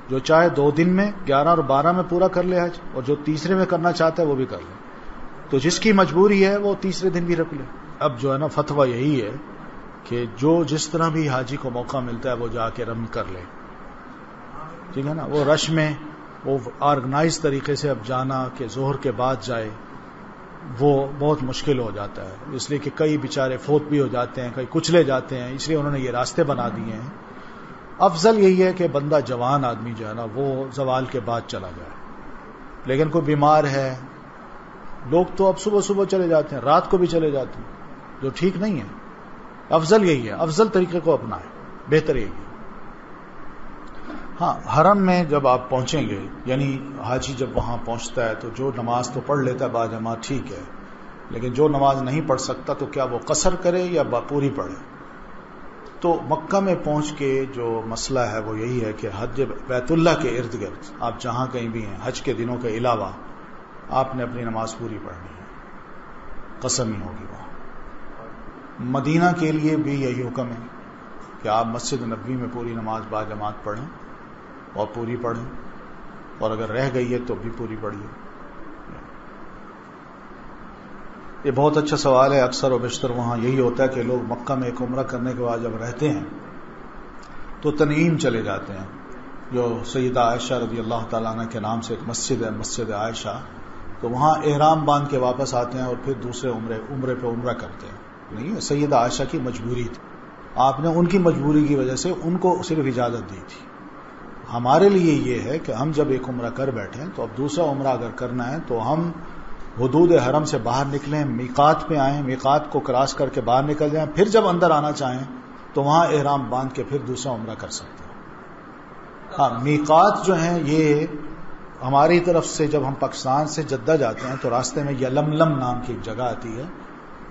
جو چاہے 2 دن میں 11 اور 12 میں پورا کر لے حج، اور جو تیسرے میں کرنا چاہتا ہے وہ بھی کر لے. تو جس کی مجبوری ہے وہ تیسرے دن بھی رکھ لے. اب جو ہے نا فتویٰ یہی ہے کہ جو جس طرح بھی حاجی کو موقع ملتا ہے وہ جا کے رمی کر لے، ٹھیک ہے نا. وہ رش میں وہ آرگنائز طریقے سے اب جانا کہ ظہر کے بعد جائے وہ بہت مشکل ہو جاتا ہے، اس لیے کہ کئی بیچارے فوت بھی ہو جاتے ہیں، کئی کچلے جاتے ہیں، اس لیے انہوں نے یہ راستے بنا دیے ہیں. افضل یہی ہے کہ بندہ جوان آدمی جو ہے نا وہ زوال کے بعد چلا جائے. لیکن کوئی بیمار ہے، لوگ تو اب صبح صبح چلے جاتے ہیں، رات کو بھی چلے جاتے ہیں، جو ٹھیک نہیں ہے. افضل یہی ہے، افضل طریقے کو اپنائیں، بہتر یہی ہے. ہاں حرم میں جب آپ پہنچیں گے، یعنی حاجی جب وہاں پہنچتا ہے تو جو نماز تو پڑھ لیتا ہے باجماعت ٹھیک ہے، لیکن جو نماز نہیں پڑھ سکتا تو کیا وہ قصر کرے یا پوری پڑھے. تو مکہ میں پہنچ کے جو مسئلہ ہے وہ یہی ہے کہ حج بیت اللہ کے ارد گرد آپ جہاں کہیں بھی ہیں حج کے دنوں کے علاوہ آپ نے اپنی نماز پوری پڑھنی ہے، قسم ہی ہوگی وہاں. مدینہ کے لیے بھی یہی حکم ہے کہ آپ مسجد نبوی میں پوری نماز باجماعت پڑھیں اور پوری پڑھیں، اور اگر رہ گئی ہے تو بھی پوری پڑھیے. یہ بہت اچھا سوال ہے. اکثر و بیشتر وہاں یہی ہوتا ہے کہ لوگ مکہ میں ایک عمرہ کرنے کے بعد جب رہتے ہیں تو تنعیم چلے جاتے ہیں، جو سیدہ عائشہ رضی اللہ تعالیٰ عنہ کے نام سے ایک مسجد ہے، مسجد عائشہ. تو وہاں احرام باندھ کے واپس آتے ہیں اور پھر دوسرے عمرے پہ عمرہ کرتے ہیں. نہیں، سیدہ عائشہ کی مجبوری تھی، آپ نے ان کی مجبوری کی وجہ سے ان کو صرف اجازت دی تھی. ہمارے لیے یہ ہے کہ ہم جب ایک عمرہ کر بیٹھیں تو اب دوسرا عمرہ اگر کرنا ہے تو ہم حدود حرم سے باہر نکلیں، میقات پہ آئیں، میقات کو کراس کر کے باہر نکل جائیں، پھر جب اندر آنا چاہیں تو وہاں احرام باندھ کے پھر دوسرا عمرہ کر سکتے ہیں. ہاں میقات جو ہیں یہ ہماری طرف سے جب ہم پاکستان سے جدہ جاتے ہیں تو راستے میں یلملم نام کی ایک جگہ آتی ہے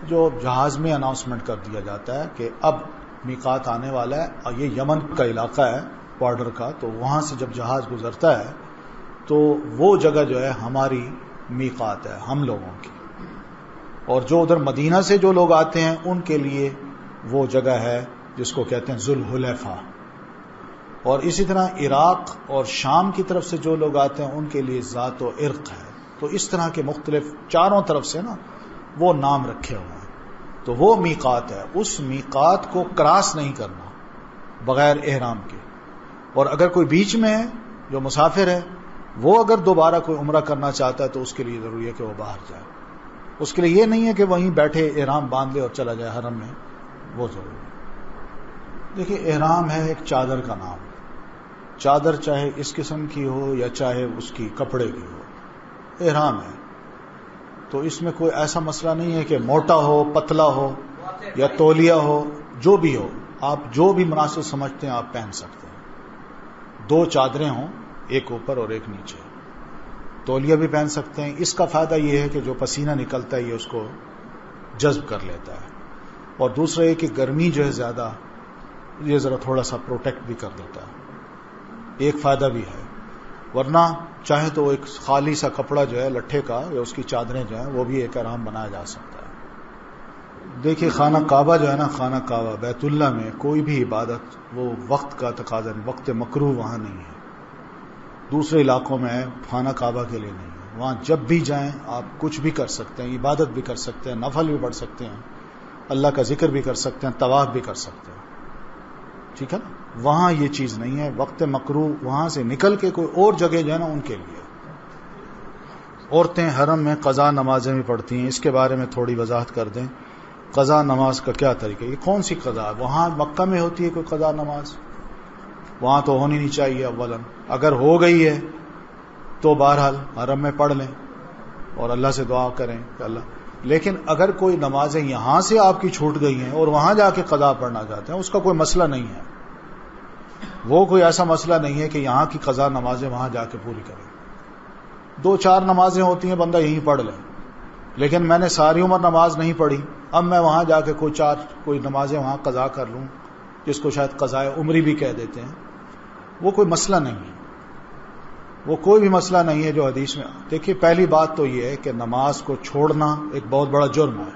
جو جہاز میں اناؤنسمنٹ کر دیا جاتا ہے کہ اب میقات آنے والا ہے، اور یہ یمن کا علاقہ ہے بارڈر کا، تو وہاں سے جب جہاز گزرتا ہے تو وہ جگہ جو ہے ہماری میقات ہے ہم لوگوں کی، اور جو ادھر مدینہ سے جو لوگ آتے ہیں ان کے لیے وہ جگہ ہے جس کو کہتے ہیں ذوالحلیفہ، اور اسی طرح عراق اور شام کی طرف سے جو لوگ آتے ہیں ان کے لیے ذات و عرق ہے. تو اس طرح کے مختلف چاروں طرف سے نا وہ نام رکھے ہوئے ہیں، تو وہ میقات ہے. اس میقات کو کراس نہیں کرنا بغیر احرام کے. اور اگر کوئی بیچ میں ہے جو مسافر ہے وہ اگر دوبارہ کوئی عمرہ کرنا چاہتا ہے تو اس کے لیے ضروری ہے کہ وہ باہر جائے. اس کے لیے یہ نہیں ہے کہ وہیں بیٹھے احرام باندھ لے اور چلا جائے حرم میں، وہ ضروری ہے. دیکھیے احرام ہے ایک چادر کا نام. چادر چاہے اس قسم کی ہو یا چاہے اس کی کپڑے کی ہو، احرام ہے. تو اس میں کوئی ایسا مسئلہ نہیں ہے کہ موٹا ہو، پتلا ہو یا تولیہ ہو، جو بھی ہو آپ جو بھی مناسب سمجھتے ہیں آپ پہن سکتے ہیں. 2 چادریں ہوں، ایک اوپر اور ایک نیچے. تولیہ بھی پہن سکتے ہیں. اس کا فائدہ یہ ہے کہ جو پسینہ نکلتا ہے یہ اس کو جذب کر لیتا ہے، اور دوسرا یہ کہ گرمی جو ہے زیادہ یہ ذرا تھوڑا سا پروٹیکٹ بھی کر دیتا ہے. ایک فائدہ بھی ہے. ورنہ چاہے تو ایک خالی سا کپڑا جو ہے لٹھے کا یا اس کی چادریں جو ہیں وہ بھی ایک احرام بنایا جا سکتا ہے. دیکھیے خانہ کعبہ جو ہے نا، خانہ کعبہ بیت اللہ میں کوئی بھی عبادت وہ وقت کا تقاضا نہیں، وقت مکروہ وہاں نہیں ہے. دوسرے علاقوں میں ہے، خانہ کعبہ کے لیے نہیں ہے. وہاں جب بھی جائیں آپ کچھ بھی کر سکتے ہیں، عبادت بھی کر سکتے ہیں، نفل بھی پڑھ سکتے ہیں، اللہ کا ذکر بھی کر سکتے ہیں، طواف بھی کر سکتے ہیں. ٹھیک ہے نا؟ وہاں یہ چیز نہیں ہے. وقت مکروہ وہاں سے نکل کے کوئی اور جگہ جو ہے نا ان کے لیے. عورتیں حرم میں قضا نمازیں بھی پڑھتی ہیں، اس کے بارے میں تھوڑی وضاحت کر دیں. قضا نماز کا کیا طریقہ؟ یہ کون سی قضا ہے؟ وہاں مکہ میں ہوتی ہے کوئی قضا نماز؟ وہاں تو ہونی نہیں چاہیے. اولا اگر ہو گئی ہے تو بہرحال حرم میں پڑھ لیں اور اللہ سے دعا کریں کہ اللہ. لیکن اگر کوئی نمازیں یہاں سے آپ کی چھوٹ گئی ہیں اور وہاں جا کے قضا پڑھنا چاہتے ہیں، اس کا کوئی مسئلہ نہیں ہے. وہ کوئی ایسا مسئلہ نہیں ہے کہ یہاں کی قضا نمازیں وہاں جا کے پوری کریں. 2-4 نمازیں ہوتی ہیں بندہ یہیں پڑھ لے. لیکن میں نے ساری عمر نماز نہیں پڑھی، اب میں وہاں جا کے کوئی نمازیں وہاں قضا کر لوں، جس کو شاید قضائے عمری بھی کہہ دیتے ہیں، وہ کوئی مسئلہ نہیں ہے. وہ کوئی بھی مسئلہ نہیں ہے جو حدیث میں. دیکھیے پہلی بات تو یہ ہے کہ نماز کو چھوڑنا ایک بہت بڑا جرم ہے.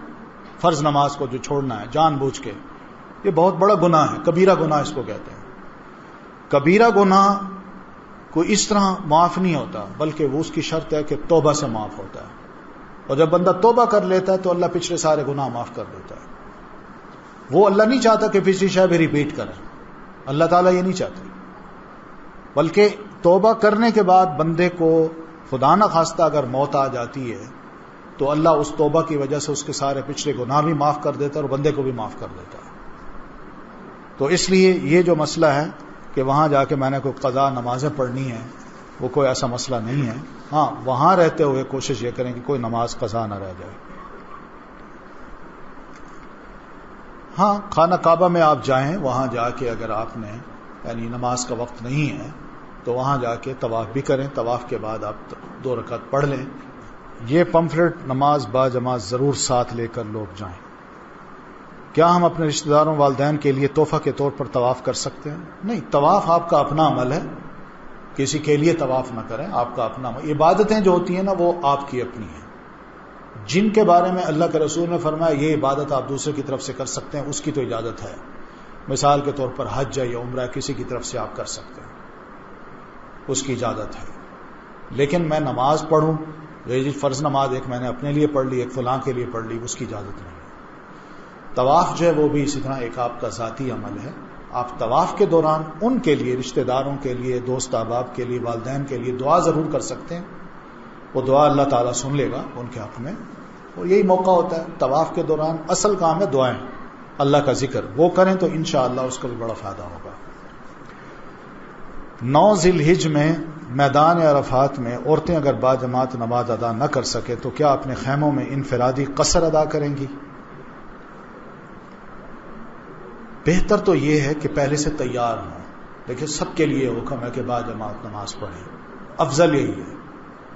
فرض نماز کو جو چھوڑنا ہے جان بوجھ کے، یہ بہت بڑا گناہ ہے. کبیرہ گناہ اس کو کہتے ہیں. کبیرہ گناہ کوئی اس طرح معاف نہیں ہوتا، بلکہ وہ اس کی شرط ہے کہ توبہ سے معاف ہوتا ہے. اور جب بندہ توبہ کر لیتا ہے تو اللہ پچھلے سارے گناہ معاف کر دیتا ہے. وہ اللہ نہیں چاہتا کہ پچھلی شے بھی ریپیٹ کریں. اللہ تعالیٰ یہ نہیں چاہتے، بلکہ توبہ کرنے کے بعد بندے کو خدا نہ خواستہ اگر موت آ جاتی ہے تو اللہ اس توبہ کی وجہ سے اس کے سارے پچھلے گناہ بھی معاف کر دیتا ہے اور بندے کو بھی معاف کر دیتا ہے. تو اس لیے یہ جو مسئلہ ہے کہ وہاں جا کے میں نے کوئی قضا نمازیں پڑھنی ہے، وہ کوئی ایسا مسئلہ نہیں ہے. ہاں وہاں رہتے ہوئے کوشش یہ کریں کہ کوئی نماز قضا نہ رہ جائے. ہاں خانہ کعبہ میں آپ جائیں، وہاں جا کے اگر آپ نے یعنی نماز کا وقت نہیں ہے تو وہاں جا کے طواف بھی کریں. طواف کے بعد آپ 2 رکعت پڑھ لیں. یہ پمفلٹ نماز با جماعت ضرور ساتھ لے کر لوگ جائیں. کیا ہم اپنے رشتہ داروں والدین کے لیے تحفہ کے طور پر طواف کر سکتے ہیں؟ نہیں، طواف آپ کا اپنا عمل ہے، کسی کے لیے طواف نہ کریں، آپ کا اپنا عمل. عبادتیں جو ہوتی ہیں نا وہ آپ کی اپنی ہیں. جن کے بارے میں اللہ کے رسول نے فرمایا یہ عبادت آپ دوسرے کی طرف سے کر سکتے ہیں، اس کی تو اجازت ہے. مثال کے طور پر حج یا عمرہ کسی کی طرف سے آپ کر سکتے ہیں، اس کی اجازت ہے. لیکن میں نماز پڑھوں، یہ فرض نماز ایک میں نے اپنے لیے پڑھ لی، ایک فلاں کے لیے پڑھ لی، اس کی اجازت نہیں. طواف جو ہے وہ بھی اسی طرح ایک آپ کا ذاتی عمل ہے. آپ طواف کے دوران ان کے لیے، رشتہ داروں کے لیے، دوست احباب کے لیے، والدین کے لیے دعا ضرور کر سکتے ہیں. وہ دعا اللہ تعالیٰ سن لے گا ان کے حق میں. اور یہی موقع ہوتا ہے طواف کے دوران، اصل کام ہے دعائیں، اللہ کا ذکر، وہ کریں تو انشاءاللہ اس کا بھی بڑا فائدہ ہوگا. 9 ذی الحجہ میں میدان عرفات میں عورتیں اگر باجماعت نماز ادا نہ کر سکے تو کیا اپنے خیموں میں انفرادی قصر ادا کریں گی؟ بہتر تو یہ ہے کہ پہلے سے تیار ہوں. لیکن سب کے لیے حکم ہے کہ باجماعت نماز پڑھیں. افضل یہی ہے.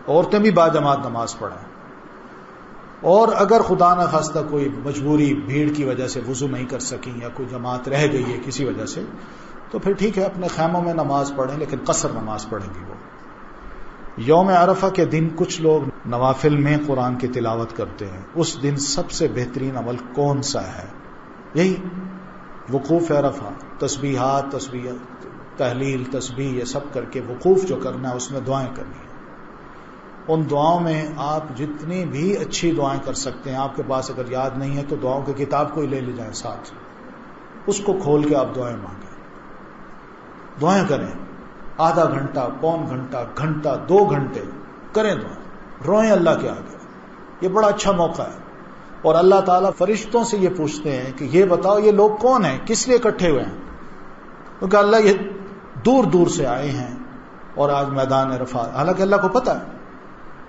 عورتیں بھی باجماعت نماز پڑھیں. اور اگر خدا نہ خواستہ کوئی مجبوری بھیڑ کی وجہ سے وضو نہیں کر سکیں یا کوئی جماعت رہ گئی ہے کسی وجہ سے، تو پھر ٹھیک ہے اپنے خیموں میں نماز پڑھیں، لیکن قصر نماز پڑھیں گی وہ. یوم عرفہ کے دن کچھ لوگ نوافل میں قرآن کی تلاوت کرتے ہیں. اس دن سب سے بہترین عمل کون سا ہے؟ یہی وقوف عرفہ، تسبیحات، تحلیل، تسبیح، یہ سب کر کے وقوف جو کرنا ہے اس میں دعائیں کرنی ہیں. ان دعاؤں میں آپ جتنی بھی اچھی دعائیں کر سکتے ہیں، آپ کے پاس اگر یاد نہیں ہے تو دعاؤں کی کتاب کو ہی لے جائیں ساتھ، اس کو کھول کے آپ دعائیں مانگیں، دعائیں کریں. آدھا گھنٹہ، پون گھنٹہ، گھنٹہ، 2 گھنٹے کریں دعائیں، روئیں اللہ کے آگے. یہ بڑا اچھا موقع ہے. اور اللہ تعالیٰ فرشتوں سے یہ پوچھتے ہیں کہ یہ بتاؤ یہ لوگ کون ہیں، کس لیے اکٹھے ہوئے ہیں؟ کیونکہ اللہ یہ دور دور سے آئے ہیں اور آج میدان عرفات، حالانکہ اللہ کو پتہ ہے،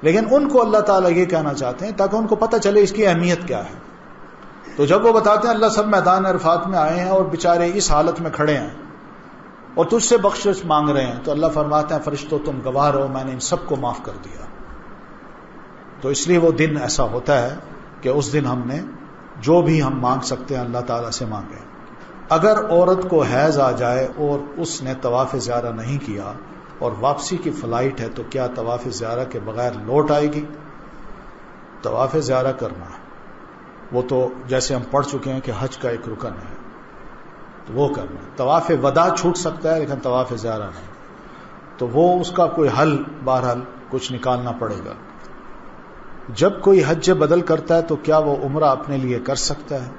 لیکن ان کو اللہ تعالیٰ یہ کہنا چاہتے ہیں تاکہ ان کو پتہ چلے اس کی اہمیت کیا ہے. تو جب وہ بتاتے ہیں اللہ سب میدان عرفات میں آئے ہیں اور بیچارے اس حالت میں کھڑے ہیں اور تجھ سے بخشش مانگ رہے ہیں، تو اللہ فرماتے ہیں فرشتوں تم گواہ رہو میں نے ان سب کو معاف کر دیا. تو اس لیے وہ دن ایسا ہوتا ہے کہ اس دن ہم نے جو بھی ہم مانگ سکتے ہیں اللہ تعالیٰ سے مانگیں. اگر عورت کو حیض آ جائے اور اس نے طواف زیارہ نہیں کیا اور واپسی کی فلائٹ ہے تو کیا طواف زیارہ کے بغیر لوٹ آئے گی؟ طواف زیارہ کرنا ہے، وہ تو جیسے ہم پڑھ چکے ہیں کہ حج کا ایک رکن ہے، تو وہ کرنا ہے. طواف وداع چھوٹ سکتا ہے لیکن طواف زیارہ نہیں. تو وہ اس کا کوئی حل بہرحال کچھ نکالنا پڑے گا. جب کوئی حج بدل کرتا ہے تو کیا وہ عمرہ اپنے لیے کر سکتا ہے؟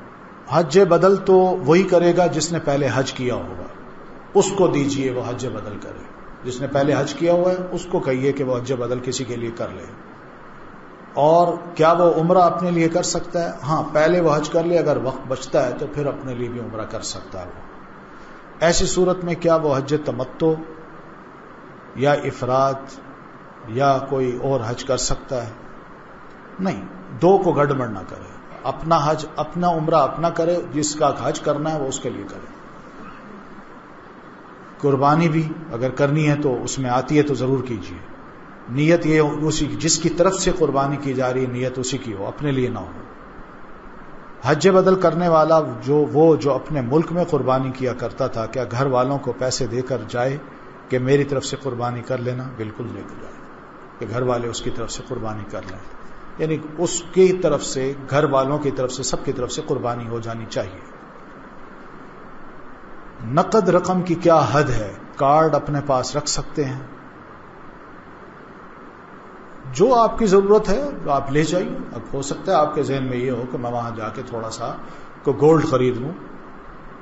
حج بدل تو وہی کرے گا جس نے پہلے حج کیا ہوگا، اس کو دیجئے وہ حج بدل کرے. جس نے پہلے حج کیا ہوا ہے اس کو کہیے کہ وہ حج بدل کسی کے لیے کر لے. اور کیا وہ عمرہ اپنے لیے کر سکتا ہے؟ ہاں، پہلے وہ حج کر لے، اگر وقت بچتا ہے تو پھر اپنے لیے بھی عمرہ کر سکتا ہے. وہ ایسی صورت میں کیا وہ حج تمتع یا افراد یا کوئی اور حج کر سکتا ہے؟ نہیں، 2 کو گڑبڑ نہ کرے. اپنا حج، اپنا عمرہ اپنا کرے، جس کا حج کرنا ہے وہ اس کے لیے کرے. قربانی بھی اگر کرنی ہے تو اس میں آتی ہے تو ضرور کیجیے. نیت یہ اسی جس کی طرف سے قربانی کی جا رہی ہے نیت اسی کی ہو، اپنے لیے نہ ہو. حج بدل کرنے والا جو اپنے ملک میں قربانی کیا کرتا تھا، کیا گھر والوں کو پیسے دے کر جائے کہ میری طرف سے قربانی کر لینا؟ بالکل لے کر جائے کہ گھر والے اس کی طرف سے قربانی کر لیں. یعنی اس کی طرف سے، گھر والوں کی طرف سے، سب کی طرف سے قربانی ہو جانی چاہیے. نقد رقم کی کیا حد ہے؟ کارڈ اپنے پاس رکھ سکتے ہیں، جو آپ کی ضرورت ہے آپ لے جائیے. اب ہو سکتا ہے آپ کے ذہن میں یہ ہو کہ میں وہاں جا کے تھوڑا سا کوئی گولڈ خرید لوں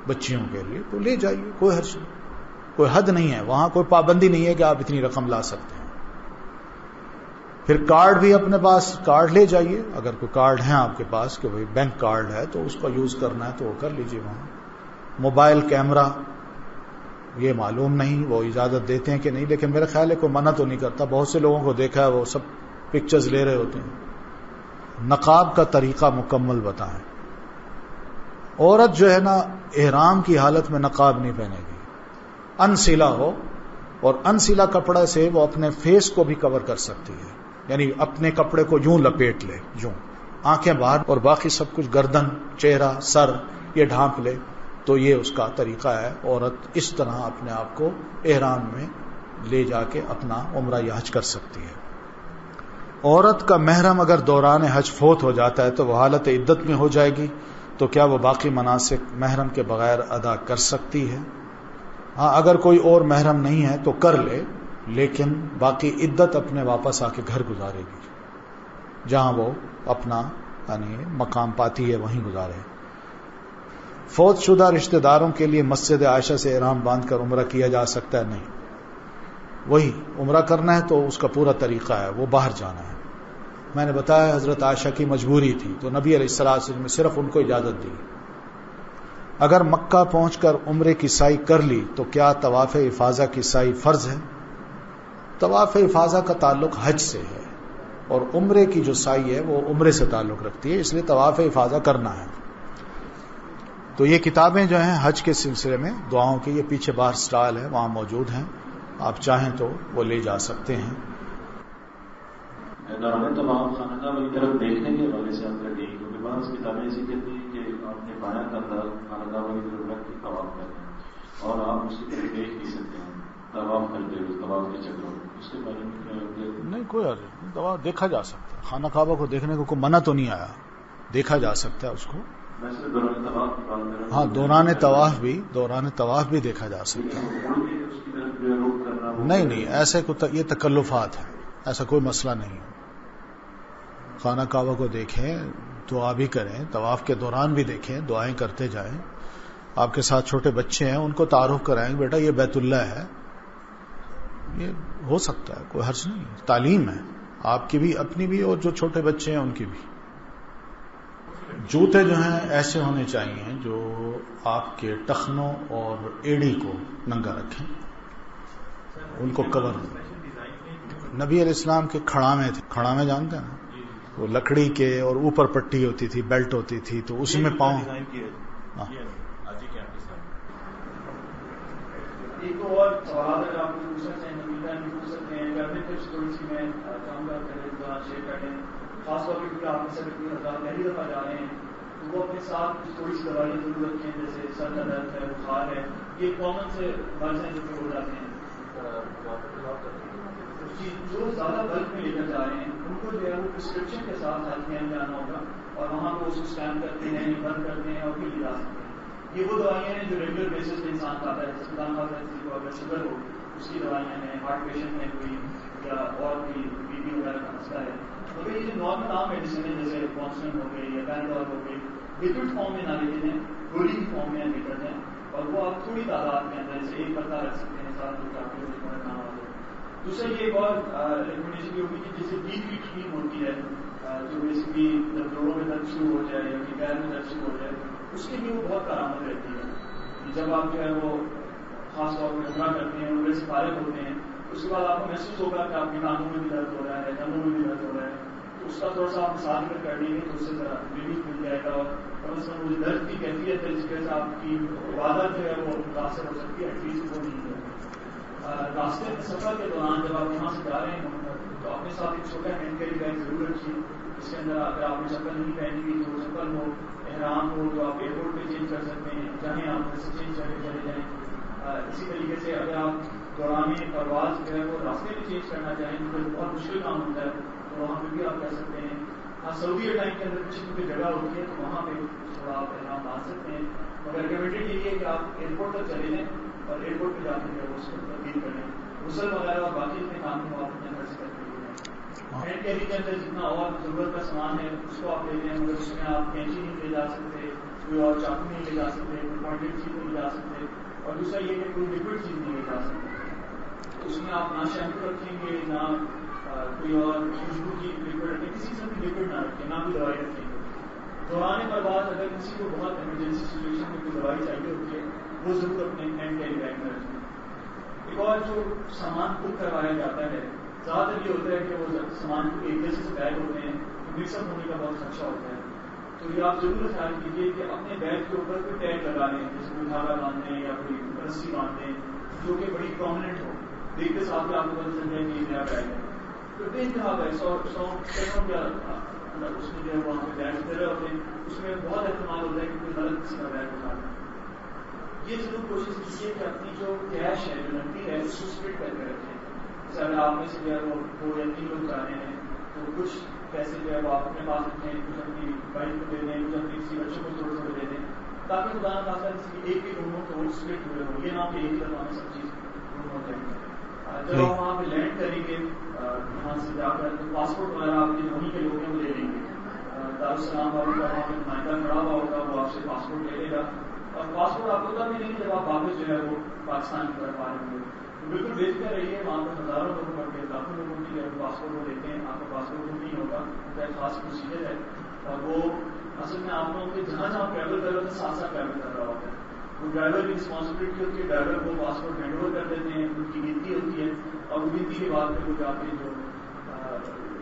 بچیوں کے لیے، تو لے جائیے، کوئی حرج نہیں، کوئی حد نہیں ہے. وہاں کوئی پابندی نہیں ہے کہ آپ اتنی رقم لا سکتے ہیں. پھر کارڈ بھی اپنے پاس کارڈ لے جائیے. اگر کوئی کارڈ ہے آپ کے پاس کہ بھائی بینک کارڈ ہے تو اس کا یوز کرنا ہے تو وہ کر لیجیے. وہاں موبائل کیمرہ یہ معلوم نہیں وہ اجازت دیتے ہیں کہ نہیں، لیکن میرا خیال ہے کوئی منع تو نہیں کرتا. بہت سے لوگوں کو دیکھا ہے وہ سب پکچرز لے رہے ہوتے ہیں. نقاب کا طریقہ مکمل بتائیں. عورت جو ہے نا احرام کی حالت میں نقاب نہیں پہنے گی، انسلا ہو، اور انسلا کپڑے سے وہ اپنے فیس کو بھی کور کر سکتی ہے. یعنی اپنے کپڑے کو یوں لپیٹ لے، یوں آنکھیں باہر اور باقی سب کچھ گردن، چہرہ، سر یہ ڈھانپ لے، تو یہ اس کا طریقہ ہے. عورت اس طرح اپنے آپ کو احرام میں لے جا کے اپنا عمرہ یا حج کر سکتی ہے. عورت کا محرم اگر دوران حج فوت ہو جاتا ہے تو وہ حالت عدت میں ہو جائے گی، تو کیا وہ باقی مناسک محرم کے بغیر ادا کر سکتی ہے؟ ہاں، اگر کوئی اور محرم نہیں ہے تو کر لے، لیکن باقی عدت اپنے واپس آ کے گھر گزارے گی، جہاں وہ اپنا یعنی مقام پاتی ہے وہیں گزارے. فوت شدہ رشتہ داروں کے لیے مسجد عائشہ سے احرام باندھ کر عمرہ کیا جا سکتا ہے؟ نہیں، وہی عمرہ کرنا ہے تو اس کا پورا طریقہ ہے، وہ باہر جانا ہے. میں نے بتایا حضرت عائشہ کی مجبوری تھی تو نبی علیہ السلام نے صرف ان کو اجازت دی. اگر مکہ پہنچ کر عمرے کی سعی کر لی تو کیا طواف افاضہ کی سعی فرض ہے؟ طواف افاضہ کا تعلق حج سے ہے اور عمرے کی جو سعی ہے وہ عمرے سے تعلق رکھتی ہے، اس لیے طواف افاضہ کرنا ہے. تو یہ کتابیں جو ہیں حج کے سلسلے میں دعاؤں کی، یہ پیچھے باہر سٹال ہے وہاں موجود ہیں، آپ چاہیں تو وہ لے جا سکتے ہیں. دوران تمام خانہ کعبہ کی طرف دیکھنے کے حوالے سے آپ لگے، کیونکہ بعض کتابیں ایسی کہتی ہیں کہ آپ نے بایاں کندھا خانہ کعبہ کی طرف رکھ کے طواف کرنا ہے اور آپ اس کی طرف دیکھ نہیں سکتے ہیں طواف کرتے ہوئے، طواف کے چکروں میں، اس کے بارے میں کیا؟ نہیں، کوئی حرج نہیں، طواف دیکھا جا سکتا ہے، خانہ کعبہ کو دیکھنے کو کوئی منع تو نہیں آیا، دیکھا جا سکتا ہے اس کو. دوران طواف کی بات کر رہا ہوں. ہاں، دوران طواف بھی دیکھا جا سکتا ہے. نہیں، ایسے یہ تکلفات ہیں، ایسا کوئی مسئلہ نہیں ہے. خانہ کعبہ کو دیکھیں، دعا بھی کریں، طواف کے دوران بھی دیکھیں، دعائیں کرتے جائیں. آپ کے ساتھ چھوٹے بچے ہیں، ان کو تعارف کرائیں، بیٹا یہ بیت اللہ ہے، یہ ہو سکتا ہے، کوئی حرج نہیں. تعلیم ہے آپ کی بھی، اپنی بھی، اور جو چھوٹے بچے ہیں ان کی بھی. جوتے جو ہیں ایسے ہونے چاہیے جو آپ کے ٹخنوں اور ایڑی کو ننگا رکھیں، ان کو کور. نبی علیہ السلام کے کھڑامے تھے، کھڑامے جانتے ہیں نا، وہ لکڑی کے اور اوپر پٹی ہوتی تھی، بیلٹ ہوتی تھی، تو اس میں پاؤں. ایک اور سوال اگر آپ کو پوچھنا چاہیں نبی پوچھ سکتے ہیں، اگر ٹپس تھوڑی سی میں چاہوں گا شیئر کر دیں، خاص طور پہ کیونکہ آپ میں سے پہلی دفعہ جا رہے ہیں تو وہ اپنے ساتھ تھوڑی سی دوائیں ضرور رکھیں، جیسے سر کا درد ہے، بخار ہے، یہ کامن سے مرض ہیں جو کہ ہو جاتے ہیں. جو زیادہ بلک میں لے کر جا رہے ہیں ان کو جو ہے وہ پرسکرپشن کے ساتھ ہیلتھ کیمپ جانا ہوگا اور وہاں پہ اس کو اسکین کرتے ہیں، بند کرتے ہیں اور پھر لے جا سکتے ہیں. یہ وہ دوائیاں ہیں جو ریگولر بیسس پہ انسان کھاتا ہے. ہسپتال کا کسی کو اگر شوگر ہو اس کی دوائیاں ہیں، ہارٹ پیشنٹ ہے کوئی یا اور کوئی بی پی وغیرہ کا مسئلہ ہے. مگر یہ جو نارمل عام میڈیسن ہے جیسے کانسٹنٹ ہو گئی یا پینڈول ہو گئی، لکوڈ فارم میں نہ لے لیں، گولی کی فارم میں لے کر دیں اور وہ آپ تھوڑی تعداد کے اندر جیسے ایک پتا رکھ سکتے ہیں، ساتھ میں کافی کام آ جائے. دوسرا یہ ایک اور ریکمنڈیشن یہ ہوگی کہ جیسے ڈیپ کی ٹیم ہوتی ہے جو بیسکلی جب جوڑوں میں درد شروع ہو جائے یا پھر پیر میں درد شروع ہو جائے، اس کے لیے وہ بہت کارآمد رہتی ہے. جب آپ جو ہے وہ خاص طور پہ عمرہ کرتے ہیں، عمرے سے فارغ ہوتے ہیں، اس کے بعد آپ کو محسوس ہوگا کہ آپ کے کانوں میں بھی درد ہو رہا ہے، کندھوں میں بھی درد ہو رہا ہے، تو اس کا تھوڑا سا آپ مثال کر لیں گے تو اس سے ذرا ریلیف مل جائے گا. اور کم از کم مجھے درد کی کیفیت ہے جس کی وجہ سے آپ کی عبادت جو ہے وہ متاثر ہو سکتی ہے، ایٹ لیسٹ وہ نہیں ہے. راستے میں سفر کے دوران جب آپ یہاں سے جا رہے ہیں تو اپنے ساتھ ایک چھوٹا ہینڈ کیری بیگ ضرور رکھیے، جس کے اندر اگر آپ نے چپل نہیں پہنی ہوئی تو چپل ہو، احرام ہو جو آپ ایئرپورٹ پہ چینج کر سکتے ہیں، چاہیں آپ سے چینج کر کے چلے جائیں. اسی طریقے سے اگر آپ دوران پرواز جو ہے وہ راستے میں چینج کرنا چاہیں تو بہت مشکل کام ہوتا ہے تو وہاں پہ بھی آپ کر سکتے ہیں. سعودی ٹائم کے اندر کچھ کیونکہ جگہ ہوتی ہے تو وہاں پہ تھوڑا آپ احرام باندھ سکتے ہیں. مگر ریکمینڈیڈ یہ ہے کہ آپ ایئرپورٹ تک چلے جائیں اور ایئرپورٹ پہ جا کے جو ہے اس کو تبدیل کر لیں. غسل وغیرہ اور باقی اتنے کام کو آپ اپنے گھر سے کر کے ہینڈ کیری کے اندر جتنا اور ضرورت کا سامان ہے اس کو آپ لے لیں. مگر اس میں آپ کینچی نہیں لے جا سکتے، کوئی اور چاقو نہیں لے جا سکتے، کوئی پوائنٹڈ چیز نہیں لے جا سکتے، اور دوسرا یہ کہ کوئی لکوڈ چیز نہیں لے جا سکتے. اس میں آپ نہ شیمپو رکھیں گے، نہ کوئی اور خوشبو کی لکوڈ رکھیں، کسی سے بھی لکوڈ نہ رکھیں، نہ کوئی دوائی رکھیں گے. دوران پرواز اگر کسی کو بہت ایمرجنسی سچویشن میں کوئی دوائی چاہیے ہوتی ہے وہ ضرور اپنے ہینڈ کیری بیگ میں رکھیں. ایک اور جو سامان بک کروایا جاتا ہے زیادہ تر یہ ہوتا ہے کہ وہ سامان ایک جیسے سے بیگ ہوتے ہیں تو مکس اپ ہونے کا بہت خدشہ ہوتا ہے. تو یہ آپ ضرور خیال کیجیے کہ اپنے بیگ کے اوپر کوئی ٹیگ لگا لیں، جیسے کوئی دھاگا باندھ دیں یا کوئی رسی باندھ دیں جو کہ بڑی پرومیننٹ ہو، دیکھتے ساتھ آپ کو پتہ چل جائے کہ یہ نیا بیگ ہے. تو بے انتہا بیگ 100 کیا اس میں جو ہے وہاں پہ بیگ دے رہے ہوتے ہیں، اس میں بہت احتمال ہوتا ہے کہ کوئی غلط کسی کا بیگ اٹھا لیں. یہ ضرور کوشش کیجیے کہ اپنی جو کیش ہے، جو نقدی ہے، اس کو اسپلٹ کر کے رکھیں. جیسے اگر آپ میں سے جو ہے وہ 2 یا 3 لوگ جا رہے ہیں تو کچھ پیسے جو ہے وہ آپ اپنے پاس رکھیں، کچھ اپنی وائف کو دے دیں، کچھ اپنی کسی بچوں کو تھوڑے تھوڑے دے دیں، تاکہ خدا نہ خاصا کسی ایک ہی روم ہو تو وہ اسپلٹ ہوئے ہو، یہ نہ کہ ایک ہی دفعہ میں سب چیز روم ہو جائے. جب آپ وہاں پہ لینڈ کریں گے یہاں سے جا کر تو پاسپورٹ وغیرہ آپ کے وہیں کے لوگ ہیں وہ لے لیں گے. دارالسلام والوں کا وہاں پہ نمائندہ کھڑا ہوا ہوگا، وہ آپ سے پاسپورٹ لے لے گا اور پاسپورٹ آپ کو تب ملیں گے جب آپ واپس جو ہے وہ پاکستان کی طرف آ رہے ہوں گے. بالکل بے فکر رہیے، وہاں پر ہزاروں لوگوں بڑھ لاکھوں لوگوں کی جو پاسپورٹ وہ لیتے ہیں، آپ کا پاسپورٹ نہیں ہوگا، ان کا ایک خاص پروسیجر ہے اور وہ اصل میں آپ لوگوں کے جہاں جہاں ٹریول کر رہے ہوتے ہیں ساتھ ساتھ ٹریول کر رہا ہوتا ہے. وہ ڈرائیور کی رسپانسبلٹی ہوتی ہے، ڈرائیور کو پاسپورٹ ہینڈ اوور کر دیتے ہیں، ان کی گنتی ہوتی ہے اور گنتی کے بعد پھر وہ جا کے جو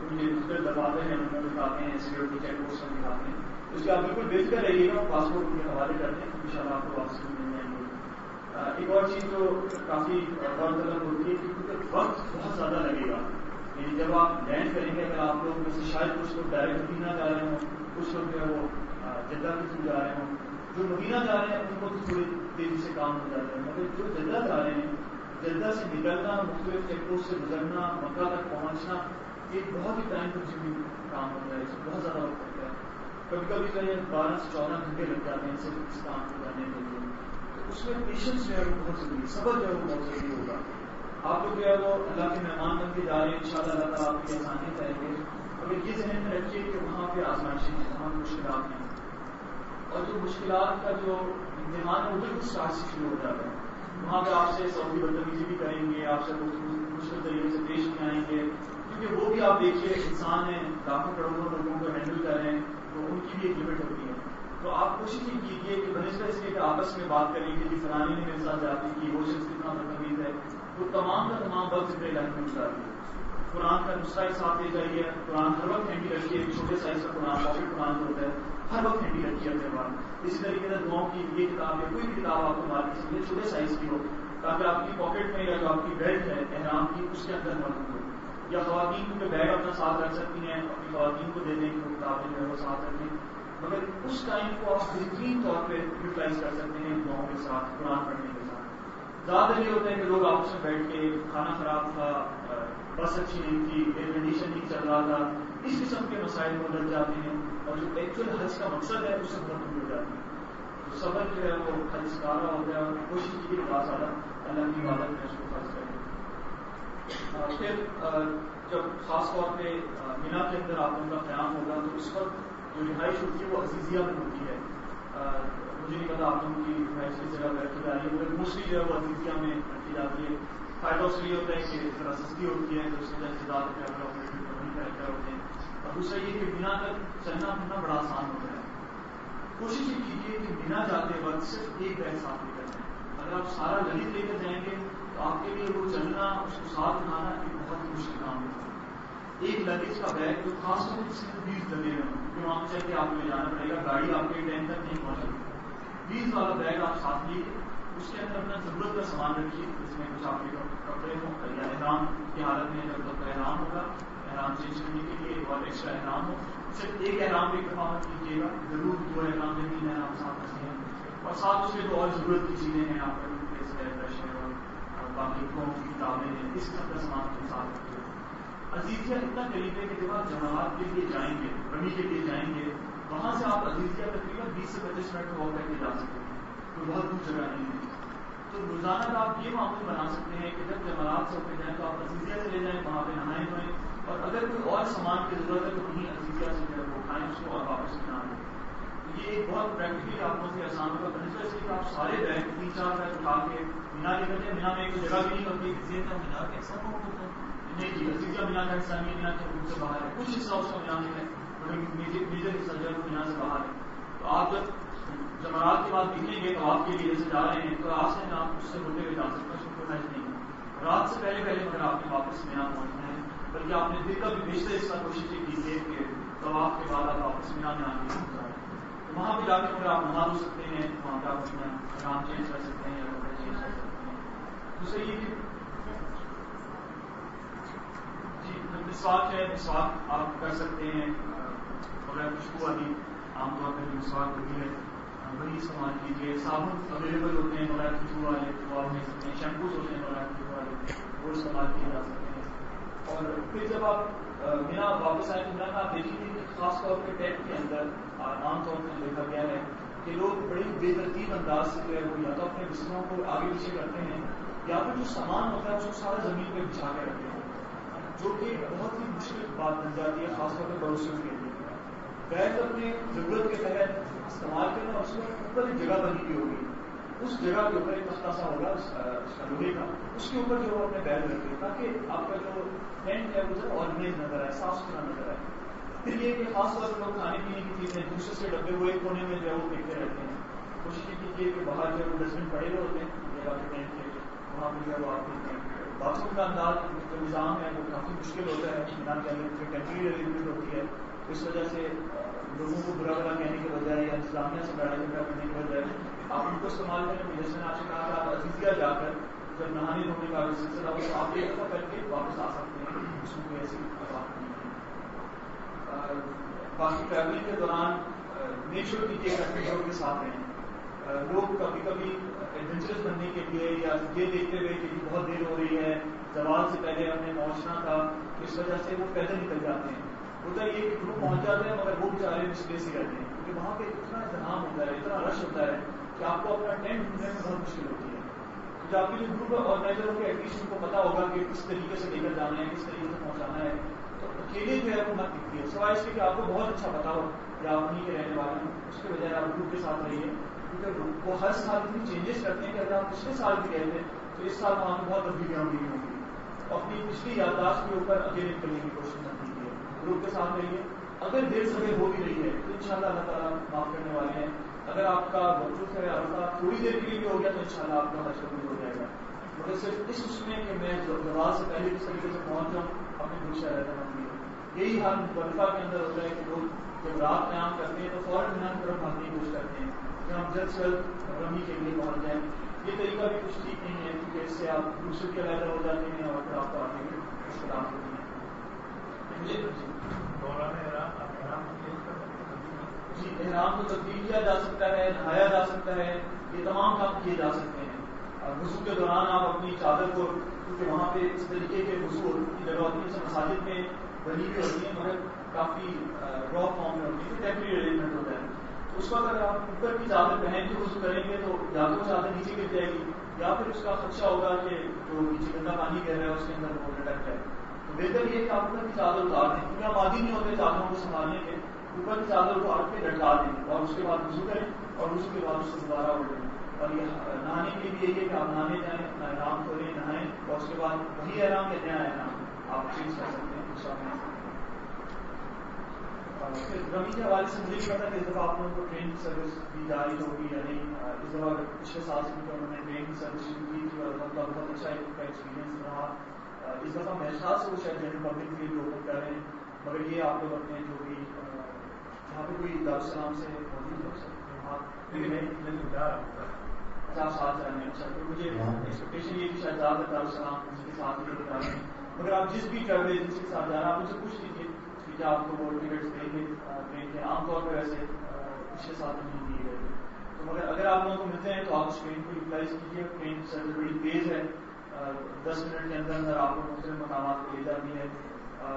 ان کے دوسرے دفاتر ہیں ان کو دکھاتے ہیں، سیکورٹی چیک پوسٹ میں دکھاتے ہیں. اس کے آپ بالکل بے فکر رہیے گا، پاسپورٹ ان کے حوالے کرتے ہیں، ان شاء اللہ آپ کو واپس مل جائیں گے. ایک اور چیز جو کافی غور طلب ہوتی ہے کہ کیونکہ وقت بہت زیادہ لگے گا یعنی جب آپ لینڈ کریں گے اگر آپ لوگ میں سے شاید کچھ لوگ ڈائریکٹ مدینہ جا رہے ہوں, کچھ لوگ جو ہے وہ جدہ کے تھرو جا رہے ہوں, جو مدینہ جا رہے ہیں ان کو تو تھوڑی تیزی سے کام ہو جاتا ہے, مگر جو جدہ جا رہے ہیں جدہ سے نکلنا, مختلف چیک پوسٹ سے گزرنا, مکہ تک پہنچنا, یہ بہت ہی ٹائم کنزیومنگ کام ہوتا ہے, اس میں بہت زیادہ وقت لگتا ہے. کبھی کبھی جو ہے 12 سے 14 گھنٹے لگ جاتے ہیں صرف اس کام کو کرنے کے لیے. تو اس میں پیشنس جو ہے وہ بہت ضروری ہے, صبر جو ہے وہ بہت ضروری ہوگا. آپ لوگ جو ہے وہ اللہ کے مہمان بن کے جا رہے ہیں, انشاءاللہ اللہ تعالیٰ آپ کی آسانی کریں گے. مگر یہ ذہن میں رکھیے کہ وہاں پہ آزمائشیں ہیں, وہاں مشکلات ہیں, اور جو مشکلات کا جو امتحان ہے وہ بالکل اسٹارٹ سے شروع ہو جاتا ہے. وہاں پہ آپ سے سعودی بدتمیزی بھی کریں گے, آپ سے مشکل طریقے سے پیش بھی آئیں گے, کیونکہ وہ بھی آپ دیکھیے انسان ہیں, لاکھوں کروڑوں لوگوں کو ہینڈل کر رہے ہیں, تو ان کی بھی ایک لمٹ ہوتی ہے. تو آپ کوشش یہ کیجیے کہ بنسبت اس کے کہ آپس میں بات کریں کہ جی فلانی نے میرے ساتھ جاتی کی, وہ شخص کتنا بدتمیز ہے, وہ تمام کا تمام وقت ذکر الہی میں گزار دیے. قرآن کا نسخہ ایک ساتھ لے جائیے, قرآن ہر وقت ہینڈی رکھیے, چھوٹے سائز کا قرآن پاکٹ قرآن جو ہوتا ہے ہر وقت ہینڈی رکھیے اپنے پاس. اسی طریقے سے دعاؤں کی یہ کتاب یا کوئی بھی کتاب آپ کو مارکیٹ سے چھوٹے سائز کی ہو, تاکہ آپ کی پاکٹ میں یا جو آپ کی بیلٹ ہے احرام کی اس کے اندر موجود ہو. یا خواتین کے بیگ اپنا ساتھ رکھ سکتی ہیں, اپنی خواتین کو دے دیں کہ وہ کتابیں جو ہے وہ ساتھ رکھیں, مگر اس ٹائم کو آپ بہترین طور پہ یوٹیلائز کر سکتے ہیں دعاؤں کے ساتھ, قرآن پڑھنے کے ساتھ. زیادہ یہ ہوتا ہے کہ لوگ آپس میں بیٹھ کے کھانا خراب تھا, بس اچھی نہیں تھی, ایئر کنڈیشن نہیں چل رہا تھا, اس قسم کے مسائل کو لگ جاتے ہیں, اور جو ایکچوئل حج کا مقصد ہے اس سے بہت دور ہو جاتے ہیں. تو صبر جو ہے وہ حج سکھارا ہوتا ہے, اور کوشش کی بہت زیادہ اللہ کی عبادت میں اس کو فرض کریں. پھر جب خاص طور پہ مینا کے اندر آپ ان کا قیام ہوگا تو اس وقت جو رہائش ہوتی ہے وہ عزیزیہ میں ہوتی ہے. مجھے نہیں پتا آپ لوگوں کی رہائش کی جگہ پہ رکھی جا رہی ہے, مگر موسٹلی جو ہے وہ عزیزیہ میں رکھی جاتی ہے. فائدہ اس لیے ہوتا ہے کہ ذرا سستی ہوتی ہے, تو اس وجہ سے زیادہ ٹریول آپریٹر وہیں پہ رکھے ہوتے ہیں. اور دوسرا یہ کہ مینا تک چلنا پھرنا بڑا آسان ہوتا ہے. کوشش یہ کیجیے کہ مینا جاتے وقت صرف ایک بیگ ساتھ لے کر جائیں. اگر آپ سارا لگیج لے کر جائیں گے تو آپ کے لیے وہ چلنا, اس کو ساتھ اٹھانا ایک بہت ہی مشکل کام ہوتا ہے. ایک لگیج کا بیگ جو خاص طور پر 20 لگے ہوئے ہیں, کیونکہ وہاں چل کے آپ کو لے جانا پڑے گا, گاڑی آپ کے ٹائم تک نہیں پہنچے گی. 20 والا بیگ آپ ساتھ لیجیے, اس کے اندر اپنا ضرورت کا سامان رکھیے, جس میں کچھ آپ کے کپڑے ہوں یا احرام کی حالت میں جب تک احرام ہوگا, احرام چینج کرنے کے لیے اور ایکسٹرا احرام ہو. صرف ایک احرام ایک دفعہ مت کیجیے گا, ضرور 2 احرام میں 3 احرام ساتھ رکھتے ہیں, اور ساتھ اس میں جو اور ضرورت کی چیزیں ہیں آپ کا ٹوتھ پیسٹ ہے, برش ہے, اور باقی فون کی کتابیں ہیں, اس قسم کا سامان کے ساتھ رکھتے ہیں. عزیزیہ اتنا قریب ہے کہ جب آپ جماعت کے لیے جائیں گے, رمی کے لیے جائیں گے, وہاں سے آپ عزیزیہ تقریباً 20 سے 25 منٹ میں واک کر کے جا سکتے ہیں, کوئی بہت دور جگہ نہیں ہے. تو روزانہ کا آپ یہ معمول بنا سکتے ہیں کہ جب جماعت سے ہو کے جائیں تو آپ عزیزیہ چلے جائیں, وہاں پہ نہائیں دھوئیں, اور اگر کوئی اور سامان کی ضرورت ہے تو وہیں عزیزیہ سے جو ہے وہ اٹھائیں اس کو اور واپس بنا دیں. یہ ایک بہت پریکٹیکلی آپ لوگوں سے آسان ہوگا. بنسبت اس لیے کہ آپ سارے بیگ 3-4 بیگ اٹھا کے مینا لے کر جائیں. مینا میں ایک جگہ بھی نہیں ہوتی, مینا کا ایسا ہوتا ہے نہیں جی, عزیزیہ مینا کا حصہ نہیں, مینا کے حدود سے باہر ہے, کچھ حصہ اس کا مینا میں ہے, میجر حصہ جو ہے مینا سے باہر ہے. تو آپ جب جمعرات کے بعد نکلیں گے تو آپ کے لیے جیسے جا رہے ہیں تو راستے میں آپ اس سے ہوتے ہوئے جا سکتے ہیں, اس کو کوئی حرج نہیں. رات سے پہلے مگر آپ نے واپس مینا پہنچنا ہے, بلکہ آپ نے دن کا بھی بیشتر حصہ کوشش یہ کیجیے کہ طواف کے بعد آپ واپس مینا میں آنے کی گزاریں. تو وہاں پہ جا کے اگر آپ نہا دھو سکتے ہیں, وہاں پہ آپ اپنا احرام چینج کر سکتے ہیں یا کپڑے چینج کر سکتے ہیں. دوسرا یہ کہ جی مسواک ہے, مسواک آپ کر سکتے ہیں بغیر خوشبو والی, عام طور پر مسواک ہوتی ہے وہی استعمال کیجیے. صابن اویلیبل ہوتے ہیں بغیر خوشبو والے, وہ آپ لے سکتے ہیں. شیمپوز ہوتے ہیں بغیر خوشبو والے, وہ استعمال کیے جا سکتے ہیں. اور پھر جب آپ مینا واپس آئے تو مینا میں آپ دیکھیں گے کہ خاص طور پہ ٹینٹ کے اندر عام طور پر دیکھا گیا ہے کہ لوگ بڑی بے ترتیب انداز سے جو ہے وہ یا تو اپنے بستروں کو آگے پیچھے کرتے ہیں, یا پھر جو سامان ہوتا ہے اس کو سارا زمین پہ بچھا کے رکھتے ہیں, جو کہ بہت ہی مشکل بات بن جاتی ہے خاص طور پہ پڑوسیوں کے لیے. بیگ اپنے ضرورت کے تحت استعمال کرنا, اس میں اوپر ایک جگہ بنی ہوئی ہوگی, اس جگہ کے اوپر ایک تختہ سا ہوگا اس کا لوہے کا, اس کے اوپر جو وہ اپنے بیگ رکھتے ہیں تاکہ آپ کا جو ٹینٹ ہے وہ آرگنائز نظر آئے, صاف ستھرا نظر آئے. پھر یہ کہ خاص طور پر لوگ کھانے پینے کی چیزیں دوسرے سے ڈبے ہوئے ایک کونے میں جو ہے وہ دیکھتے رہتے ہیں. کوشش یہ کیجیے کہ باہر جو ہے وہ ڈسٹبن پڑے ہوئے ہوتے ہیں جگہ کے ٹینٹ کے, وہاں پہ جو ہے وہ آپ دیکھتے ہیں. باتھ روم کا انداز جو نظام ہے وہ کافی مشکل ہوتا ہے, میدان کے اندر ٹیمپریری ارینجمنٹ ہوتی ہے, اس وجہ سے لوگوں کو برا برا کہنے کے بجائے یا انتظامیہ سے لڑائی جھگڑا کرنے کے بجائے آپ ان کو استعمال کریں. جیسے میں نے آپ سے کہا کہ آپ عزیزیہ جا کر جب نہانے دھونے کا سلسلہ وہ آپ ایک دفعہ کر کے واپس آ سکتے ہیں، اس میں کوئی ایسی بات نہیں ہے. باقی ٹریولنگ کے دوران میک شیور کیجیے کہ کنٹرول کے ساتھ رہیں. لوگ کبھی کبھی ایڈونچرس بننے کے لیے یا یہ دیکھتے ہوئے کہ بہت دیر ہو رہی ہے، زوال سے پہلے ہمیں پہنچنا تھا، اس وجہ سے وہ پیدل نکل جاتے ہیں. ہوتا یہ کہ گروپ پہنچ جاتے ہیں مگر وہ بیچارے مسپلیس ہی رہتے ہیں، کیونکہ وہاں پہ اتنا انتظام ہوتا ہے، اتنا رش ہوتا ہے کہ آپ کو اپنا ٹینٹ ڈھونڈنے میں بہت مشکل ہوتی ہے. جو آپ کے جو گروپ آرگنائزر ہوں گے ایٹ لیسٹ ان کو پتا ہوگا کہ کس طریقے سے لے کر جانا ہے، کس طریقے سے پہنچانا ہے. تو اکیلے جو ہے وہ مت دکھتی ہے، سوائے اس کے کہ آپ کو بہت اچھا پتا ہو یا آپ انہیں کے رہنے والے ہیں، اس کے بجائے آپ گروپ کے ساتھ رہیے. کیونکہ وہ ہر سال اتنی چینجز کرتے ہیں کہ اگر آپ پچھلے سال بھی گئے تھے تو اس سال وہاں پہ بہت تبدیلیاں ہوئی ہوں گی. اپنی پچھلی یادداشت کے اوپر اکیلے نکلنے کی کوشش نہ کیجیے، گروپ کے ساتھ رہیے. اگر دیر سویر ہو بھی رہی ہے تو انشاءاللہ اللہ تعالیٰ معاف کرنے والے ہیں. اگر آپ کا وقت ہے عرفہ تھوڑی دیر کے لیے بھی ہو گیا تو انشاءاللہ آپ کا حج قبول ہو جائے گا. مگر صرف اس میں کہ میں زوال سے پہلے کس طریقے سے پہنچ جاؤں اپنے دل سے رہتا ہوں. یہی حال مصطلفہ کے اندر ہوتا ہے کہ لوگ جب رات قیام کرتے ہیں تو فوراً مینا کی طرف بھاگنے کی کوشش کرتے ہیں کہ ہم جلد سے جلد رمی کے لیے پہنچ جائیں. یہ طریقہ بھی کچھ ٹھیک نہیں ہے، کیونکہ اس سے آپ دوسرے کے علیحدہ ہو جاتے ہیں اور پھر آپ کو آگے بھی مشکلات ہوتی ہیں. جی احرام کو تبدیل کیا جا سکتا ہے، نہایا جا سکتا ہے، یہ تمام کام کیے جا سکتے ہیں. وضو کے دوران آپ اپنی چادر کو، کیونکہ وہاں پہ اس طریقے کے وضو کی جگہ ہوتی ہے، مساجد میں بنی ہوئی ہوتی ہیں مگر کافی را فارم میں ہوتی ہے، ٹیمپری ارینجمنٹ ہوتا ہے. اس وقت اگر آپ اوپر کی چادر پہن کے وضو کریں گے تو یا تو چادر نیچے گر جائے گی یا پھر اس کا خدشہ ہوگا کہ جو نیچے گندا پانی گر رہا ہے اس کے اندر وہ لٹک جائے. تو بہتر یہ کہ آپ اوپر کی چادر اتار دیں، کیونکہ ہم عادی نہیں ہوتے چادروں کو سنبھالنے کے. اوپر کی چادر اتار کے لٹکا دیں اور اس کے بعد وضو کریں اور وضو کے بعد اس کو دوبارہ اٹھیں. اور یہ نہانے کے لیے یہی ہے کہ آپ نہانے جائیں، اپنا احرام کھولیں، نہائیں اور اس کے بعد وہی احرام یا نیا احرام آپ چینج کر سکتے ہیں. رمی کے حوالے سے مجھے نہیں پتا کہ اس دفعہ آپ لوگوں کو ٹرین کی سروس دی جا رہی ہوگی یا نہیں. اس دفعہ پچھلے سال سے انہوں نے ٹرین کی سروس شروع کی تھی اور بہت اچھا ایکسپیرینس رہا. اس دفعہ محسوس سے وہ شاید جنرل پبلک کے لیے اوپن کر رہے ہیں، مگر یہ آپ لوگ اپنے جو بھی یہاں پہ کوئی دارالسلام سے موجود ہو سکتے ہیں. اچھا آپ ساتھ جانے ہیں. اچھا تو مجھے ایکسپیکٹیشن یہ کہ شاید زیادہ دارالسلام اس کے ساتھ لے کے جا رہے ہیں. مگر آپ جس بھی ٹریول ایجنسی کے ساتھ جا رہے ہیں آپ ان سے پوچھ لیجیے کہ کیا آپ کو وہ ٹکٹس دیں گے ٹرین کے. عام طور پر ویسے پچھلے سال نہیں دیے گئے تھے. تو مگر اگر آپ لوگوں کو ملتے ہیں تو آپ اس ٹرین کو یوٹیلائز کیجیے. ٹرین سروس بڑی تیز ہے، 10 منٹ کے اندر اندر آپ کو مختلف مقامات کو لے جاتی ہے.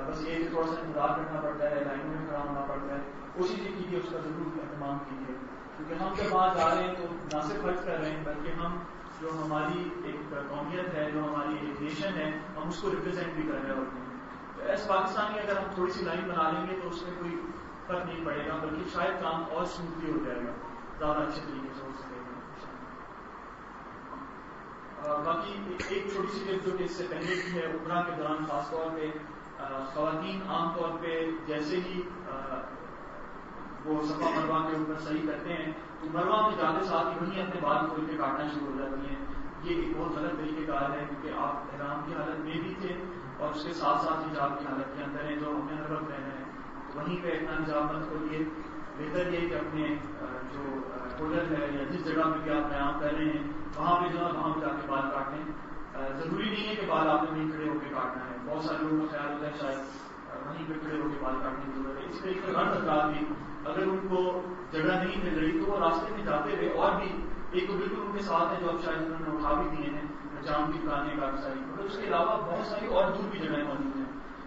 بس یہ تھوڑا سا انتظار کرنا پڑتا ہے، لائنوں میں کھڑا ہونا پڑتا ہے. کوشش یہ کیجیے اس کا ضرور اہتمام کیجیے، کیونکہ ہم جب وہاں جا رہے ہیں تو نہ صرف خرچ کر رہے ہیں بلکہ ہم جو ہماری ایک قومیت ہے، جو ہماری ایک نیشن ہے، ہم اس کو ریپرزینٹ بھی کر رہے ہوتے ہیں. تو ایس پاکستانی اگر ہم تھوڑی سی لائن بنا لیں گے تو اس میں کوئی فرق نہیں پڑے گا، بلکہ شاید کام اور اسموتھلی ہو جائے گا، زیادہ اچھے طریقے سے ہو سکے گا. باقی ایک چھوٹی سی ٹپ جو کہ اس سے پہلے کی ہے، عمرہ کے دوران خاص طور پہ خواتین عام طور پہ جیسے ہی وہ صفا مروا کے اوپر صحیح کرتے ہیں تو مروا میں جاتے ساتھ ہی وہیں اپنے بال کھول کے کاٹنا شروع ہو جاتی ہیں. یہ ایک بہت غلط طریقہ کار ہے، کیونکہ آپ احرام کی حالت میں بھی تھے اور اس کے ساتھ ساتھ حجاب کی حالت کے اندر ہیں جو اپنے ہر وقت رہنا ہے. تو وہیں پہ اتنا حجاب مت کھولیے. بہتر یہ کہ اپنے جو ہوٹل ہے یا جس جگہ پہ بھی آپ قیام کر رہے ہیں وہاں پہ جو ہے وہاں پہ جا کے بال کاٹیں. ضروری نہیں ہے کہ بال آپ نے وہیں کھڑے ہو کے کاٹنا ہے. بہت سارے لوگوں کا خیال ہوتا ہے شاید وہیں پہ کھڑے ہو کے بال کاٹنے کی ضرورت ہے. اس طریقے سے ہر افراد بھی اگر ان کو جگہ نہیں مل رہی تو وہ راستے میں جاتے ہوئے اور بھی ایک تو بالکل ان کے ساتھ ہے جو اب شاید انہوں نے اٹھا بھی دیے ہیں جام کی دکانیں کافی ساری، مگر اس کے علاوہ بہت ساری اور دور بھی جگہیں موجود ہیں.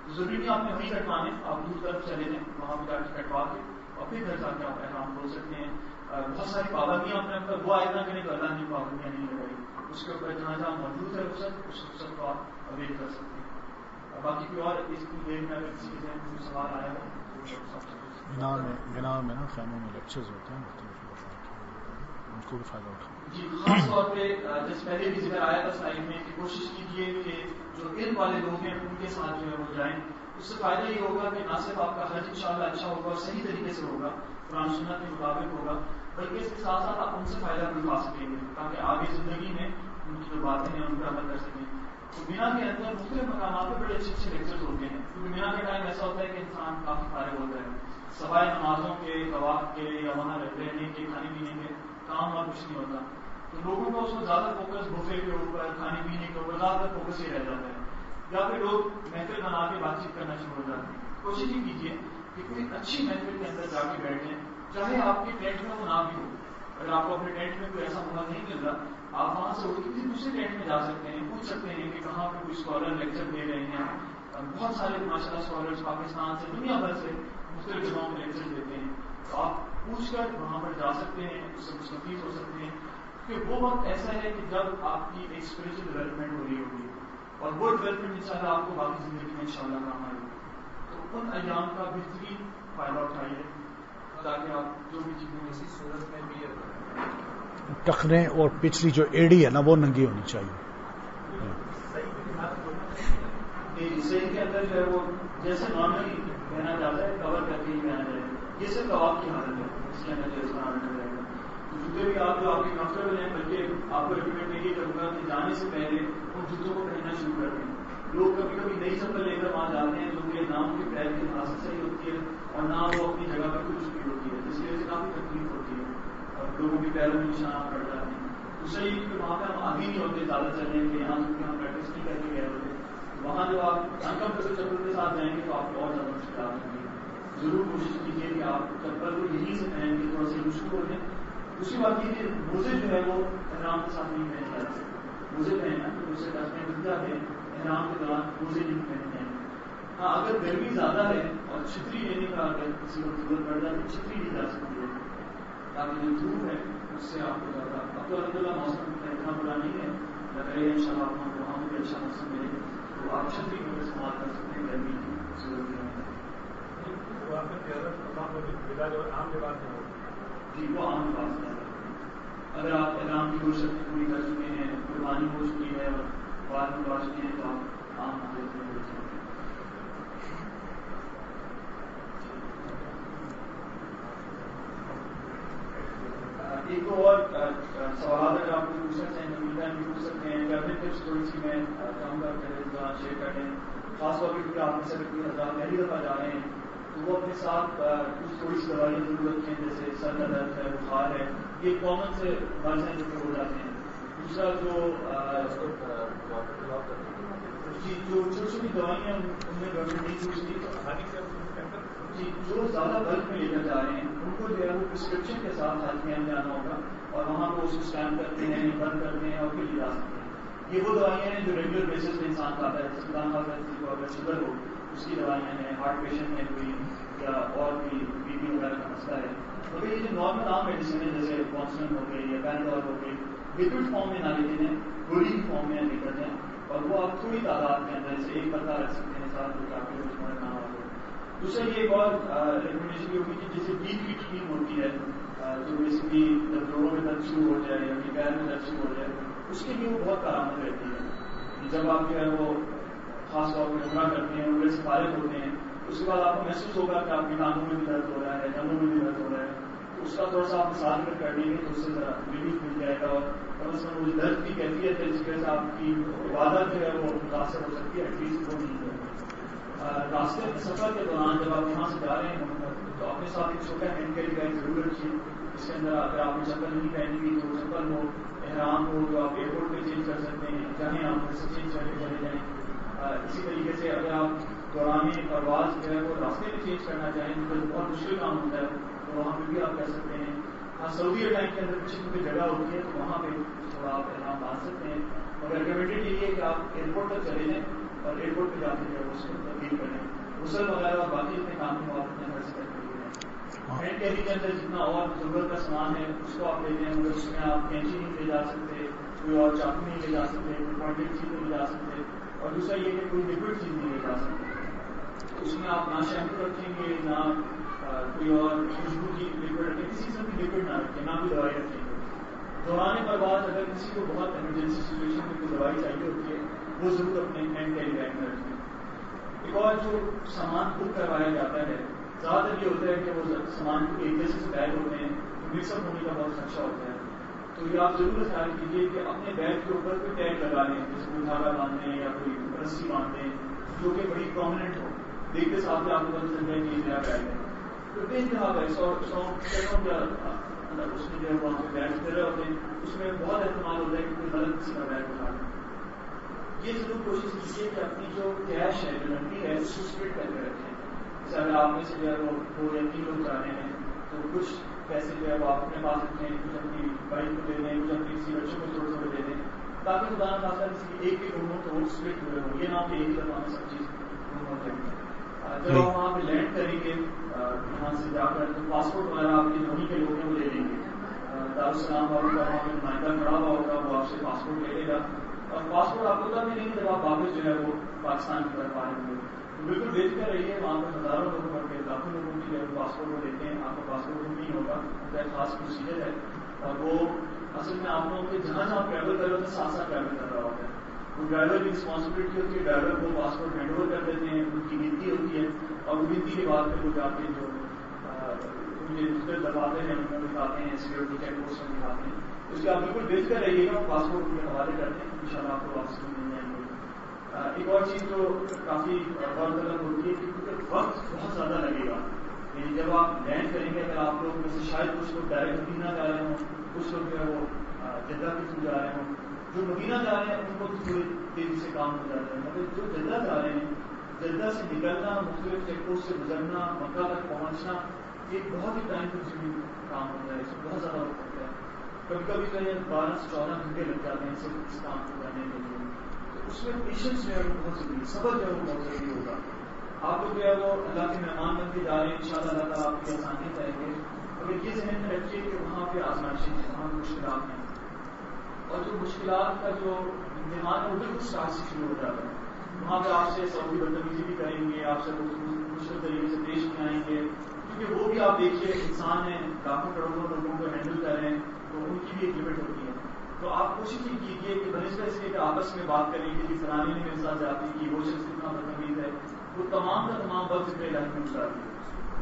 ضروری نہیں آپ نے وہیں کٹوانے، آپ دور طرف چلے جائیں وہاں پہ جا کے کٹوا کے اور پھر گھر جا کے آپ احرام کھول سکتے ہیں. بہت ساری پابندیاں اپنے اوپر وہ آئے نہ کریں تو اللہ نے پابندیاں نہیں لگائی. اس کے اوپر جہاں جہاں موجود ہے اس رخصت کو آپ اویل کر سکتے ہیں. باقی کوئی اور اس کی دیر میں اگر کسی کے ذہن میں سوال آیا ہے بنا میں نا خیموں میں لیکچرز ہوتے ہیں مختلف لوگوں کے، ان کو بھی فائدہ اٹھا. جی خاص طور پہ جس پہلے بھی ذکر آیا تھا سائڈ میں کہ کوشش کیجیے کہ جو علم والے لوگ ہیں ان کے ساتھ جو ہے وہ جائیں. اس سے فائدہ یہ ہوگا کہ نہ صرف آپ کا حج انشاءاللہ اچھا ہوگا اور صحیح طریقے سے ہوگا، قرآن سنت کے مطابق ہوگا، بلکہ اس کے ساتھ ساتھ آپ ان سے فائدہ بھی اٹھا سکیں گے تاکہ آگے زندگی میں ان کی جو باتیں ہیں ان پر عمل کر سکیں. تو مینا کے اندر مختلف مقامات پہ بڑے اچھے اچھے لیکچرز ہوتے ہیں، کیونکہ مینا کا ٹائم ایسا ہوتا ہے کہ انسان کافی فارغ ہوتا ہے، سوائے نمازوں کے، طواف کے یا وہاں رہنے کے، کھانے پینے کے کام اور کچھ نہیں ہوتا. تو لوگوں کا اس کو زیادہ فوکس بفے کے اوپر، کھانے پینے کے اوپر زیادہ فوکس یہ رہ جاتا ہے، یا پھر لوگ محفل بنا کے بات چیت کرنا شروع ہو جاتے ہیں. کوشش یہ کیجیے کہ کوئی اچھی محفل کے اندر جا کے بیٹھیں، چاہے آپ کے ٹینٹ میں وہ نہ بھی ہو. اگر آپ کو اپنے ٹینٹ میں کوئی ایسا موقع نہیں مل رہا، آپ وہاں سے اٹھ کے کسی دوسرے ٹینٹ میں جا سکتے ہیں، پوچھ سکتے ہیں کہ کہاں پہ کوئی اسکالر لیکچر دے رہے ہیں. بہت سارے ماشاء اللہ اسکالرس پاکستان سے، دنیا بھر سے مختلف جگہوں میں لیکچر دیتے ہیں. تو آپ پوچھ کر وہاں پر جا سکتے ہیں، اس سے مستفید ہو سکتے ہیں. کہ وہ وقت ایسا ہے کہ جب آپ کی ایک اسپرچل ڈیولپمنٹ ہو رہی ہوگی، اور وہ ڈیولپمنٹ انشاءاللہ آپ کو باقی زندگی میں انشاءاللہ کام آئے گی. تو ان ایام کا بہترین فائدہ اٹھائیے تاکہ آپ جو بھی چیزیں اسی صورت میں بھی ٹخنے اور پچھلی جو ایڑی ہے نا وہ ننگی ہونی چاہیے. صحیح کے اندر جو ہے وہ جیسے نارملی کہنا جاتا ہے کور کر کے ہی کہنا جائے گا. یہ صرف آپ کی حالت ہے، اس کے اندر جو استعمال کر جائے گا. جوتے بھی آپ جو آپ کے کمفرٹیبل ہیں، بلکہ آپ کو ریکمینڈ یہ کروں گا کہ جانے سے پہلے ان جوتوں کو پہننا شروع کر دیں. لوگ کبھی کبھی نئی چپل لے کر وہاں جاتے ہیں جو کہ نہ ان کے پیر کی حفاظت صحیح ہوتی ہے اور نہ وہ اپنی جگہ پر کچھ چکی ہوتی ہے، جس کی وجہ سے کافی تکلیف ہوتی ہے اور لوگوں کے پیروں میں نشانات پڑ جاتے ہیں. دوسرا یہ کہ وہاں پہ ہم آگے نہیں ہوتے زیادہ چلنے کے، یہاں کیونکہ ہم پریکٹس نہیں کر کے گئے ہوتے. وہاں جب آپ انکمفرٹیبل چپل کے ساتھ جائیں گے تو آپ کو اور زیادہ مشکلات ہوں گی. ضرور کوشش کیجیے کہ آپ چپل کو یہیں سے پہن کے تھوڑا سا مشکل ہو جائیں. دوسری بات یہ کہ موزے جو ہے وہ احرام کے ساتھ نہیں پہنے جاتے. موزے پہننا تو اسے ڈسٹیں بن جاتے ہیں، احرام کے دوران موزے نہیں پہنتے ہیں. ہاں اگر گرمی زیادہ ہے اور چھتری لینے کا اگر کسی کو ضرورت پڑ جائے تو چھتری لی جا سکتی ہے تاکہ جو دھوپ ہے اس سے آپ کو زیادہ. اب تو الحمدللہ موسم اتنا برا نہیں ہے، لگ رہی ہے ان شاء اللہ آپ کو وہاں بھی اچھا موسم ملے تو آپ چھتری کو استعمال کر سکتے ہیں گرمی کی ضرورت نہیں. جی وہ عام لباس ہے. اگر آپ احرام کی کوئی شرطیں پوری کر چکے ہیں، قربانی ہو چکی ہے اور بعد میں باز چکے ہیں تو آپ عام حالت میں ہو سکتے ہیں. ایک تو اور سوالات اگر آپ کو پوچھ سکتے ہیں نمیتا بھی پوچھ سکتے ہیں. گورنمنٹ ٹپس تھوڑی سی میں چاہوں گا کہ شیئر کر لیں، خاص طور پہ کیونکہ آپ میں سے کوئی حضرات پہلی دفعہ جا رہے ہیں تو وہ اپنے ساتھ کچھ تھوڑی سی دوائیں ضرورت ہیں، جیسے سر کا درد ہے، بخار ہے، یہ کامن سے مرض ہیں جو کہ ہو جاتے ہیں. دوسرا جو چھوٹی چھوٹی دوائیاں ان میں گورنمنٹ نہیں پوچھتی. جی جو زیادہ بلک میں لے کر جا رہے ہیں ان کو جو ہے وہ پرسکرپشن کے ساتھ ہاتھ میں جانا ہوگا اور وہاں پہ اس کو اسکین کرتے ہیں، بند کرتے ہیں اور پھر لے جا سکتے ہیں. یہ وہ دوائیاں ہیں جو ریگولر بیسس پہ انسان کھاتا ہے. انسان کھاتا ہے کسی کو اگر شوگر ہو اس کی دوائیاں ہیں، ہارٹ پیشنٹ ہے کوئی یا اور بھی بی پی وغیرہ کا مسئلہ ہے. مگر یہ جو نارمل عام میڈیسن ہے جیسے کانسلن ہو گئی یا پینڈور ہو گئی، لکوڈ فارم میں نہ لے جائیں، گولی کی فارم میں لے کر جائیں اور وہ آپ تھوڑی تعداد کے اندر سے ایک پتا رکھ سکتے ہیں ساتھ جو کہ آپ کے روزمرہ کام آ جائے. دوسرا یہ ایک اور ریکمنڈیشن یہ ہوگی کہ جیسے ڈیپ کی ٹیم ہوتی ہے جو بیسکلی جب جوڑوں میں درد شروع ہو جائے یا پیر میں درد شروع ہو جائے اس کے لیے وہ بہت کارآمد رہتی ہے. جب آپ جو ہے وہ خاص طور پہ عمرہ کرتے ہیں، عمرے سے فارغ ہوتے ہیں، اس کے بعد آپ کو محسوس ہوگا کہ آپ کے کانوں میں بھی درد ہو رہا ہے، جنگوں میں بھی درد ہو رہا ہے، تو اس کا تھوڑا سا آپ مثال کر لیں گے تو اس سے ذرا ریلیف مل جائے گا اور اس میں وہ درد کی کیفیت ہے جس کی وجہ سے آپ کی عبادت جو ہے وہ متاثر ہو سکتی ہے. ایٹ لیسٹ وہ نہیں ہے. راستے میں سفر کے دوران جب آپ یہاں سے جا رہے ہیں تو اپنے ساتھ ایک چھوٹا ہینڈ کیری بیگ ضرور رکھیے. اس کے اندر اگر آپ نے چپل نہیں پہنی ہوئی تو چپل ہو، احرام ہو جو آپ ایئرپورٹ پہ چینج کر سکتے ہیں، چاہیں آپ سے چینج کر کے چلے جائیں. اسی طریقے سے اگر آپ دوران پرواز جو ہے وہ راستے میں چینج کرنا چاہیں تو بہت مشکل کام ہوتا ہے تو وہاں پہ بھی آپ کر سکتے ہیں. سعودی ٹائم کے اندر پیچھے کیونکہ جگہ ہوتی ہے تو وہاں پہ تھوڑا آپ احرام باندھ سکتے ہیں. مگر ریکمینڈیڈ یہی ہے کہ آپ ایئرپورٹ تک چلے جائیں اور ایئرپورٹ پہ جا کے جو ہے اس کو تبدیل کریں. غسل وغیرہ اور باقی اپنے کام کو آپ اپنے گھر سے کر کے ہینڈ کیری کے اندر جتنا اور ضرورت کا سامان ہے اس کو آپ لے جائیں. مگر اس میں آپ کینچی نہیں لے جا سکتے، کوئی اور چاقو نہیں لے جا سکتے، کوئی پوائنٹڈ چیز نہیں لے جا سکتے، اور دوسرا یہ کہ کوئی لکوڈ چیز نہیں لے جا سکتے. اس میں آپ نہ شیمپو رکھیں گے، نہ کوئی اور خوشبو کی لکوڈ رکھیں، کسی قسم کی لکوڈ نہ رکھیں، نہ کوئی دوائی رکھیں گے. دوران پرواز اگر کسی کو بہت ایمرجنسی سچویشن میں کوئی دوائی چاہیے ہوتی ہے وہ ضرور اپنے ہینڈ کیری بیگ میں رکھیں. ایک اور جو سامان بک کروایا جاتا ہے زیادہ تر یہ ہوتا ہے کہ وہ سامان کو ایک جیسے سے بیگ ہوتے ہیں تو مکس اپ ہونے کا بہت خدشہ ہوتا ہے. تو یہ آپ ضرور خیال کیجیے کہ اپنے بیگ کے اوپر کوئی ٹیگ لگا لیں، جیسے کوئی دھاگا باندھ دیں یا کوئی رسی باندھ دیں جو کہ بڑی پرومیننٹ ہو، دیکھتے ساتھ آپ کو پتہ چل جائے کہ یہ نیا بیگ ہے. تو بے انتہا بیگ 100 مطلب اس میں جو ہے وہاں پہ بیٹھ کر رہے ہوتے ہیں، اس میں بہت احتمال ہوتا ہے کہ کوئی غلط کسی کا بیگ اٹھا لے. یہ ضرور کوشش کیجیے کہ اپنی جو کیش ہے، جو نقدی ہے، اس کو اسپلٹ کر کے رکھیں. جیسے اگر آپ میں سے جو ہے وہ 2 یا 3 لوگ جا رہے ہیں تو کچھ پیسے جو ہے وہ آپ اپنے پاس رکھیں، کچھ اپنی بائک کو دے دیں، کچھ اپنی کسی بچوں کو تھوڑے تھوڑے دے دیں، تاکہ خدا نہ خاصا کسی ایک کے گھوموں تو وہ اسپلٹ ہوئے ہوں. یہ نہ کہ ایک ہی دفعہ میں سب چیز گھوم ہو جائے. جب آپ وہاں پہ لینڈ کریں گے یہاں سے جا کر، تو پاسپورٹ وغیرہ آپ کے دھونی کے لوگ ہیں وہ لے لیں گے. دارالسلام والوں کا وہاں پہ نمائندہ کھڑا ہوا ہوگا، وہ آپ سے پاسپورٹ لے لے گا. اور پاسپورٹ آپ کو تب ملیں گے جب آپ واپس جو ہے وہ پاکستان کی طرف آ رہے ہوں گے. بالکل دیکھ کر رہیے، وہاں پہ ہزاروں لوگوں پر کے لاکھوں لوگوں کی جو پاسپورٹ وہ دیتے ہیں. آپ کا پاسپورٹ نہیں ہوگا، ان کا ایک خاص پروسیجر ہے، اور وہ اصل میں آپ لوگوں کے جہاں جہاں ٹریول کر رہے ہوتے ہیں ساتھ ساتھ ٹریول کر رہا ہوتا ہے. وہ ڈرائیور کی رسپانسبلٹی ہوتی ہے، ڈرائیور کو پاسپورٹ ہینڈ اوور کر دیتے ہیں، ان کی گنتی ہوتی ہے، اور وہ گنتی کے بعد پھر وہ جا کے جو مجھے دباتے ہیں ان کو دکھاتے ہیں، سیکورٹی چیک پوسٹ میں دکھاتے ہیں. اس کے آپ بالکل دیکھ کر رہیے گا، پاسپورٹ ان کے حوالے کرتے ہیں، ان شاء اللہ آپ کو واپس مل جائیں گے. ایک اور چیز جو کافی غور طلب ہوتی ہے کہ کیونکہ وقت بہت زیادہ لگے گا. یعنی جب آپ لینڈ کریں گے، اگر آپ لوگ میں سے شاید کچھ لوگ ڈائریکٹ مدینہ جا رہے ہوں، کچھ لوگ جو ہے وہ جدہ کے تھرو جا رہے ہوں. جو مدینہ جا رہے ہیں ان کو تھوڑی تیزی سے کام ہو جاتا ہے، مگر جو جدہ جا رہے ہیں، جدہ سے نکلنا، مختلف چیک پوسٹ سے گزرنا، مکہ تک پہنچنا، یہ بہت ہی ٹائم کنزیومنگ کام ہوتا ہے. اس میں بہت زیادہ وقت لگتا ہے. کبھی کبھی جو ہے 12 سے 14 گھنٹے لگ جاتے ہیں صرف اس کام کو کرنے کے لیے. تو اس میں پیشنس جو ہے وہ بہت ضروری ہے، صبر جو ہے وہ بہت ضروری ہوگا. آپ لوگ جو ہے وہ اللہ کے مہمان بنتے جا رہے ہیں، انشاءاللہ اللہ تعالیٰ آپ کی آسانی کریں گے. مگر یہ ذہن میں رکھیے کہ وہاں پہ آزمائشیں ہیں، وہاں پہ مشکلات ہیں، اور جو مشکلات کا جو امتحان ہے وہ بالکل اسٹارٹ سے شروع ہو جاتا ہے. وہاں پہ آپ سے سعودی بدتمیزی بھی کریں گے، آپ سے مشکل طریقے سے پیش بھی آئیں گے، کیونکہ وہ بھی آپ دیکھیے انسان ہیں، لاکھوں کروڑوں لوگوں کو ہینڈل کر رہے ہیں، تو ان کی بھی ایک لمٹ ہوتی ہے. تو آپ کوشش یہ کیجیے کہ بنسبت اس کے کہ آپس میں بات کریں کہ فلانی نے میرے ساتھ جاتی کی، وہ شخص کتنا بدتمیز ہے، وہ تمام کا تمام وقت ذکر الہی میں گزار دیے.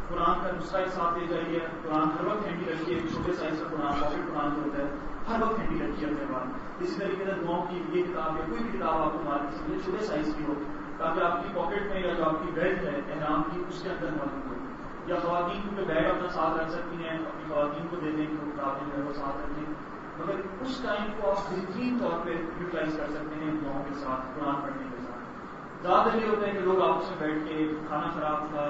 قرآن کا نسخہ ایک ساتھ لے جائیے، قرآن ہر وقت ہینڈی رکھیے. چھوٹے سائز کا قرآن، پاکٹ قرآن جو ہوتا ہے ہر وقت ہینڈی رکھیے اپنے پاس. اسی طریقے سے دعاؤں کی یہ کتاب ہے، کوئی بھی کتاب آپ کو مارکیٹ سے ملے چھوٹے سائز کی ہو، تاکہ آپ کی پاکٹ میں یا جو آپ کی بیلٹ ہے احرام کی اس کے اندر موجود ہو. یا خواتین کو بیگ اپنا ساتھ رکھ سکتی ہیں، اپنی خواتین کو دے دیں کہ وہ کتابیں جو ہے وہ ساتھ رکھیں. مگر اس ٹائم کو آپ بہترین طور پہ یوٹیلائز کر سکتے ہیں دعاؤں کے ساتھ، قرآن پڑھنے کے ساتھ. زیادہ یہ ہوتا ہے کہ لوگ آپس میں بیٹھ کے کھانا خراب تھا،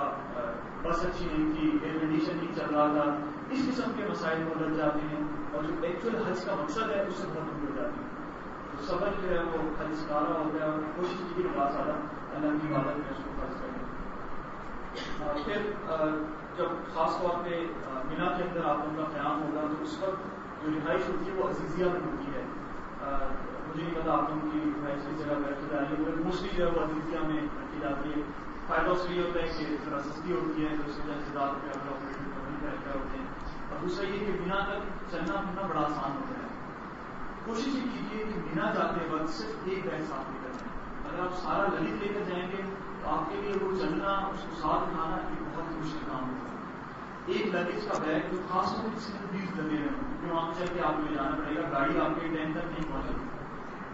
بس اچھی نہیں تھی، ایئر کنڈیشن نہیں چل رہا تھا، اس قسم کے مسائل کو لگ جاتے ہیں، اور جو ایکچوئل حج کا مقصد ہے اس سے بہت دور ہو جاتے ہیں. تو صبر جو ہے وہ حج سکھارا ہوتا ہے، اور کوشش کی بہت زیادہ اللہ کی عبادت میں اس کو فرض کریں. پھر جب خاص طور پہ مینا کے اندر آپ لوگوں کا قیام ہوگا تو اس وقت جو رہائش ہوتی ہے وہ عزیزیہ میں ہوتی ہے. مجھے نہیں پتا آپ لوگوں کی رہائش کی جگہ بیٹھ جا رہی ہے، مگر موسٹلی جو ہے وہ عزیزیہ میں رکھی جاتی ہے. فائدہ اس لیے ہوتا ہے کہ ذرا سستی ہوتی ہے، تو اس وجہ سے زیادہ روپیہ آپریٹر ہوتے ہیں. اور دوسرا یہ کہ مینا تک چلنا پھرنا بڑا آسان ہوتا ہے. کوشش یہ کیجیے کہ مینا جاتے وقت صرف ایک بیگ ساتھ لے کر جائیں. اگر آپ سارا لگیج لے کر جائیں گے تو آپ کے لیے وہ چلنا، اس کو ساتھ اٹھانا یہ بہت ہی مشکل کام ہوتا ہے. ایک لگیج کا بیگ جو خاص طور پر کسی نے 20 لگے ہوئے ہیں، جو وہاں چل کے آپ کو لے جانا پڑے گا، گاڑی آپ کے ٹائم تک نہیں پہنچے گی.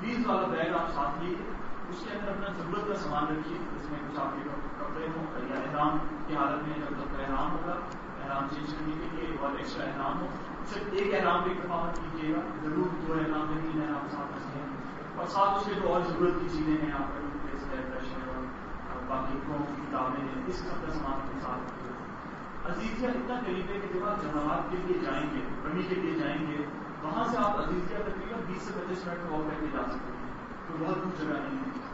20 والا بیگ آپ ساتھ لیجیے، اس کے اندر اپنا ضرورت کا سامان رکھیے، جس میں کچھ آپ کے کپڑے ہوں، یا احرام کی حالت میں جب تک احرام ہوگا احرام چینج کرنے کے لیے اور ایکسٹرا احرام ہو. صرف ایک احرام بھی اتفاق مت کیجیے گا، ضرور 2 احرام یا 3 احرام ساتھ رکھیں. اور ساتھ اس کے جو اور ضرورت کی چیزیں ہیں، آپ کا ٹوتھ پیسٹ ہے، برش ہے، اور باقی کی کتابیں ہیں، اس سب کا سامان کے ساتھ رکھیے. عزیزیہ اتنا قریب ہے کہ جب آپ جماعت کے لیے جائیں گے، بنی کے لیے جائیں گے، وہاں سے آپ عزیزیہ تقریباً 20 سے 25 منٹ واک کر کے جا سکتے ہیں. تو بہت دور جگہ نہیں ہے.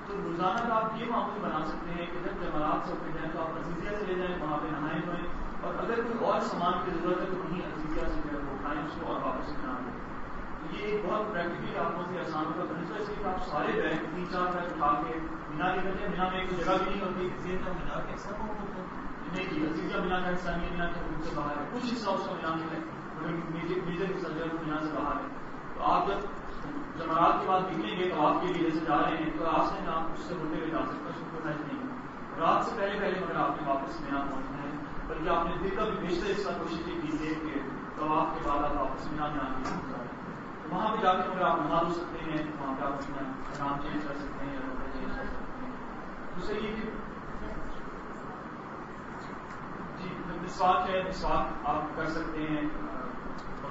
تو روزانہ کا آپ یہ معمول بنا سکتے ہیں کہ جب جماعت سے اٹھ جائیں تو آپ عزیزیہ سے لے جائیں، وہاں پہ نہائیں دھوئیں، اور اگر کوئی اور سامان کی ضرورت ہے تو وہیں عزیزیہ سے جو ہے وہ اٹھائیں اس کو اور واپس بنا دیں. یہ ایک بہت پریکٹیکلی آپ کو آسان ہوگا. بنسبت اس لیے کہ آپ سارے بیگ 3-4 بیگ اٹھا کے مینا لے کر جائیں. مینا میں ایک جگہ بھی نہیں ہوتی، مینا کے اکثر نہیں کی عزیزیہ مینا کا حصہ نہیں ہے، مینا کے حدود سے باہر ہے. کچھ حصہ اس کا مینا میں ہے، میجر حصہ جو ہے مینا سے باہر ہے. تو آپ جب جمعرات کے بعد نکلیں گے تو آپ کے لیے جیسے جا رہے ہیں تو راستے میں آپ اس سے ہوتے ہوئے جا سکتے ہیں، اس کو حج نہیں. رات سے پہلے مگر آپ نے واپس مینا پہنچنا ہے، بلکہ آپ نے دن کا بھی بیشتر حصہ کوشش یہ کیجیے کہ طواف کے بعد آپ واپس مینا میں آنے کی گزاریں. وہاں پہ جا کے اگر آپ نہا دھو سکتے ہیں، وہاں پہ آپ اپنا احرام چینج کر سکتے ہیں یا کپڑے چینج کر سکتے ہیں. دوسرا یہ کہ جی مسواک ہے، مسواک آپ کر سکتے ہیں.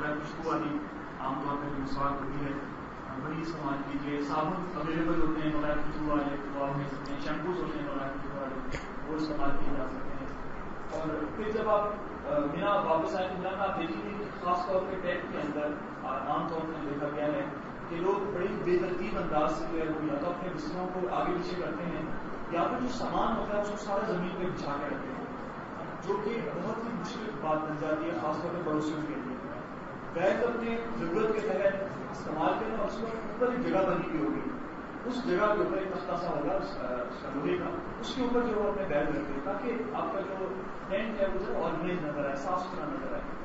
بغیر خوشبو والی عام طور پہ جو مسواک ہوتی ہے وہی استعمال کیجیے. صابن اویلیبل ہوتے ہیں بغیر خوشبو والے وہ آپ لے سکتے ہیں. شیمپوز ہوتے ہیں بغیر خوشبو والے وہ استعمال کیے جا سکتے ہیں. اور پھر جب آپ بنا واپس آئے تو آپ دیکھیں گے کہ خاص طور پہ ٹیک کے اندر عام طور پر دیکھا گیا ہے کہ لوگ بڑی بے ترتیب انداز سے جو ہے وہ یا تو اپنے بستروں کو آگے پیچھے کرتے ہیں یا پھر جو سامان ہوتا ہے اس کو سارا زمین پہ بچھا کے رکھتے ہیں, جو کہ بہت ہی مشکل بات بن جاتی ہے خاص طور پہ پڑوسیوں کے لیے. بیگ اپنے ضرورت کے تحت استعمال کرنا اور اس پر اوپر ایک جگہ بنی ہوئی ہوگی, اس جگہ کے اوپر ایک تختہ سا ہوگا اس کا لوہے کا, اس کے اوپر جو اپنے بیگ رکھے تاکہ آپ کا جو ٹینٹ ہے وہ جو آرگنائز نظر آئے, صاف ستھرا نظر آئے.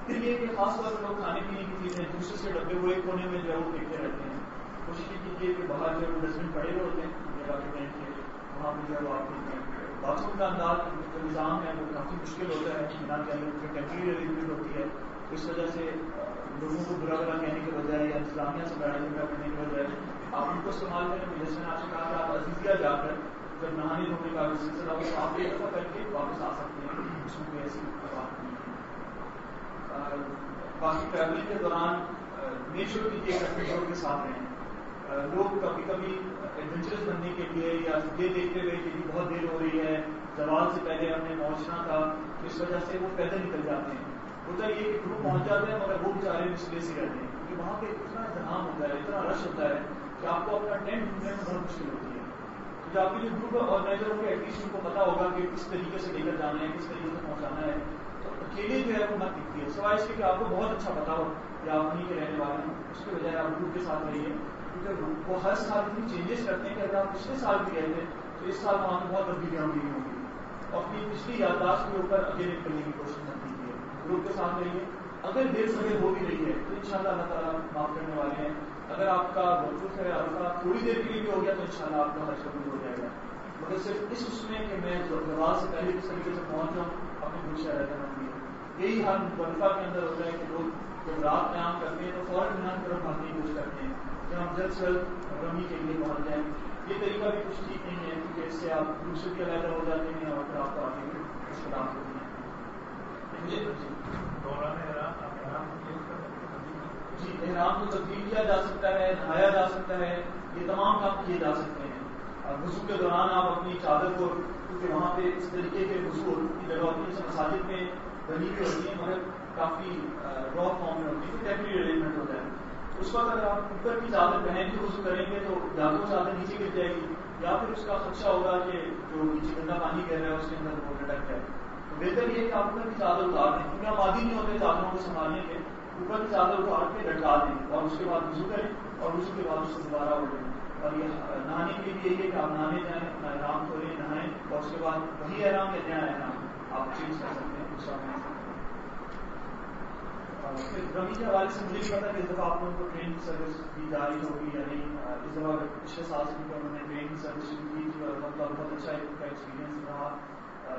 پھر یہ کہ خاص طور پر لوگ کھانے پینے کی چیزیں دوسرے سے ڈبے ہوئے کونے میں جو ہے وہ پھینکتے رہتے ہیں. کوشش کیجیے کہ باہر جو ہے وہ ڈسٹبن پڑے ہوئے ہوتے ہیں جگہ کے ٹینٹ کے, وہاں پہ جو ہے وہ آپ پھینکتے ہیں. باتھ روم کا انداز جو نظام ہے وہ کافی مشکل ہوتا ہے, بنا کے اندر ٹیمپریری ارینجمنٹ ہوتی ہے. اس وجہ سے لوگوں کو برا برا کہنے کے بجائے یا انتظامیہ سے لڑائی جھگڑا کرنے کے بجائے آپ ان کو استعمال کریں. جیسے میں نے آپ سے کہا کہ آپ عزیزیہ جا کر جب نہانے دھونے کا سلسلہ ہو تو آپ ایک دفعہ کر کے واپس آ سکتے ہیں, اس میں کوئی ایسی بات نہیں ہے. باقی ٹریولنگ کے دوران میک شور کیجیے کنٹرول کے ساتھ رہیں. لوگ کبھی کبھی ایڈونچرس بننے کے لیے یا یہ دیکھتے ہوئے کہ بہت دیر ہو رہی ہے, زوال سے پہلے ہم نے پہنچنا تھا, اس وجہ سے وہ پیدل نکل جاتے ہیں. ہوتا یہ کہ گروپ پہنچ جاتے ہیں مگر وہ بیچارے اس لیے سے رہتے ہیں کیونکہ وہاں پہ اتنا انتظام ہوتا ہے, اتنا رش ہوتا ہے کہ آپ کو اپنا ٹینٹ ڈھونڈنے میں بہت مشکل ہوتی ہے. جو آپ کے جو گروپ آرگنائزر ہوں گے ایٹ لیسٹ ان کو پتا ہوگا کہ کس طریقے سے لے کر جانا ہے, کس طریقے سے پہنچانا ہے. تو اکیلے جو ہے وہ مت دکھتی ہے, سوائے اس کے کہ آپ کو بہت اچھا پتا ہو کہ آپ وہیں کے رہنے والے ہیں. اس کے بجائے آپ گروپ کے ساتھ رہیے کیونکہ وہ ہر سال اتنی چینجز کرتے ہیں کہ اگر آپ پچھلے سال بھی گئے تھے تو اس سال وہاں پہ بہت تبدیلیاں ہوئی ہوں گی. اپنی پچھلی یادداشت کے اوپر اکیلے نکلنے کی کوشش نہ کیجیے, گروپ کے ساتھ رہیے. اگر دیر سویر ہو بھی رہی ہے تو انشاءاللہ اللہ تعالیٰ معاف کرنے والے ہیں. اگر آپ کا وقوف ہے عرفہ تھوڑی دیر کے لیے بھی ہو گیا تو انشاءاللہ آپ کا حج قبول ہو جائے گا. مگر صرف اس میں کہ میں زوال سے پہلے کس طریقے سے پہنچ جاؤں اپنی خوش رہتا نہیں ہے. یہی حال مصطلفہ کے اندر ہوتا ہے کہ لوگ جب رات قیام کرتے ہیں تو فوراً میدان کی طرف بھاگنے کی کوشش کرتے ہیں کہ ہم جلد سے جلد رمی کے لیے پہنچ جائیں. یہ طریقہ بھی کچھ ٹھیک نہیں ہے کیونکہ اس سے آپ دوسرے بھی علیحدہ ہو جاتے ہیں اور پھر آپ کو آگے مشکلات ہوتی ہیں. جی احرام کو تبدیل کیا جا سکتا ہے, نہایا جا سکتا ہے, یہ تمام کام کیے جا سکتے ہیں. وضو کے دوران آپ اپنی چادر کو, کیونکہ وہاں پہ اس طریقے کے وضو کی جگہ ہوتی ہے مساجد میں بنی ہوئی ہوتی ہیں مگر کافی را فارم میں ہوتی ہے, ٹیمپریری ارینجمنٹ ہوتا ہے. اس وقت اگر آپ اوپر کی چادر پہن کے وضو کریں گے تو یا تو چادر نیچے گر جائے گی یا پھر اس کا خدشہ ہوگا کہ جو نیچے گندا پانی گر رہا ہے اس کے اندر وہ لٹک جائے. تو بہتر یہ ہے کہ آپ اوپر کی چادر اتار دیں کیونکہ آپ عادی نہیں ہوتے چادروں کو سنبھالنے کے. اوپر کی چادر اتار کے لٹکا دیں اور اس کے بعد وضو کریں اور وضو کے بعد اس سے دوبارہ اٹھیں. اور یہ نہانے کے لیے یہی ہے کہ آپ نہانے جائیں, اپنا احرام کھولیں, نہائیں اور اس کے بعد وہی احرام یا نیا احرام آپ چینج کر سکتے ہیں دوسرا میں. پھر رمی کے حوالے سے مجھے نہیں پتا کہ اس دفعہ آپ لوگوں کو ٹرین کی سروس دی جا رہی ہوگی یا نہیں. اس دفعہ پچھلے سال سے انہوں نے ٹرین کی سروس شروع کی تھی اور بہت اچھا ایکسپیرینس رہا.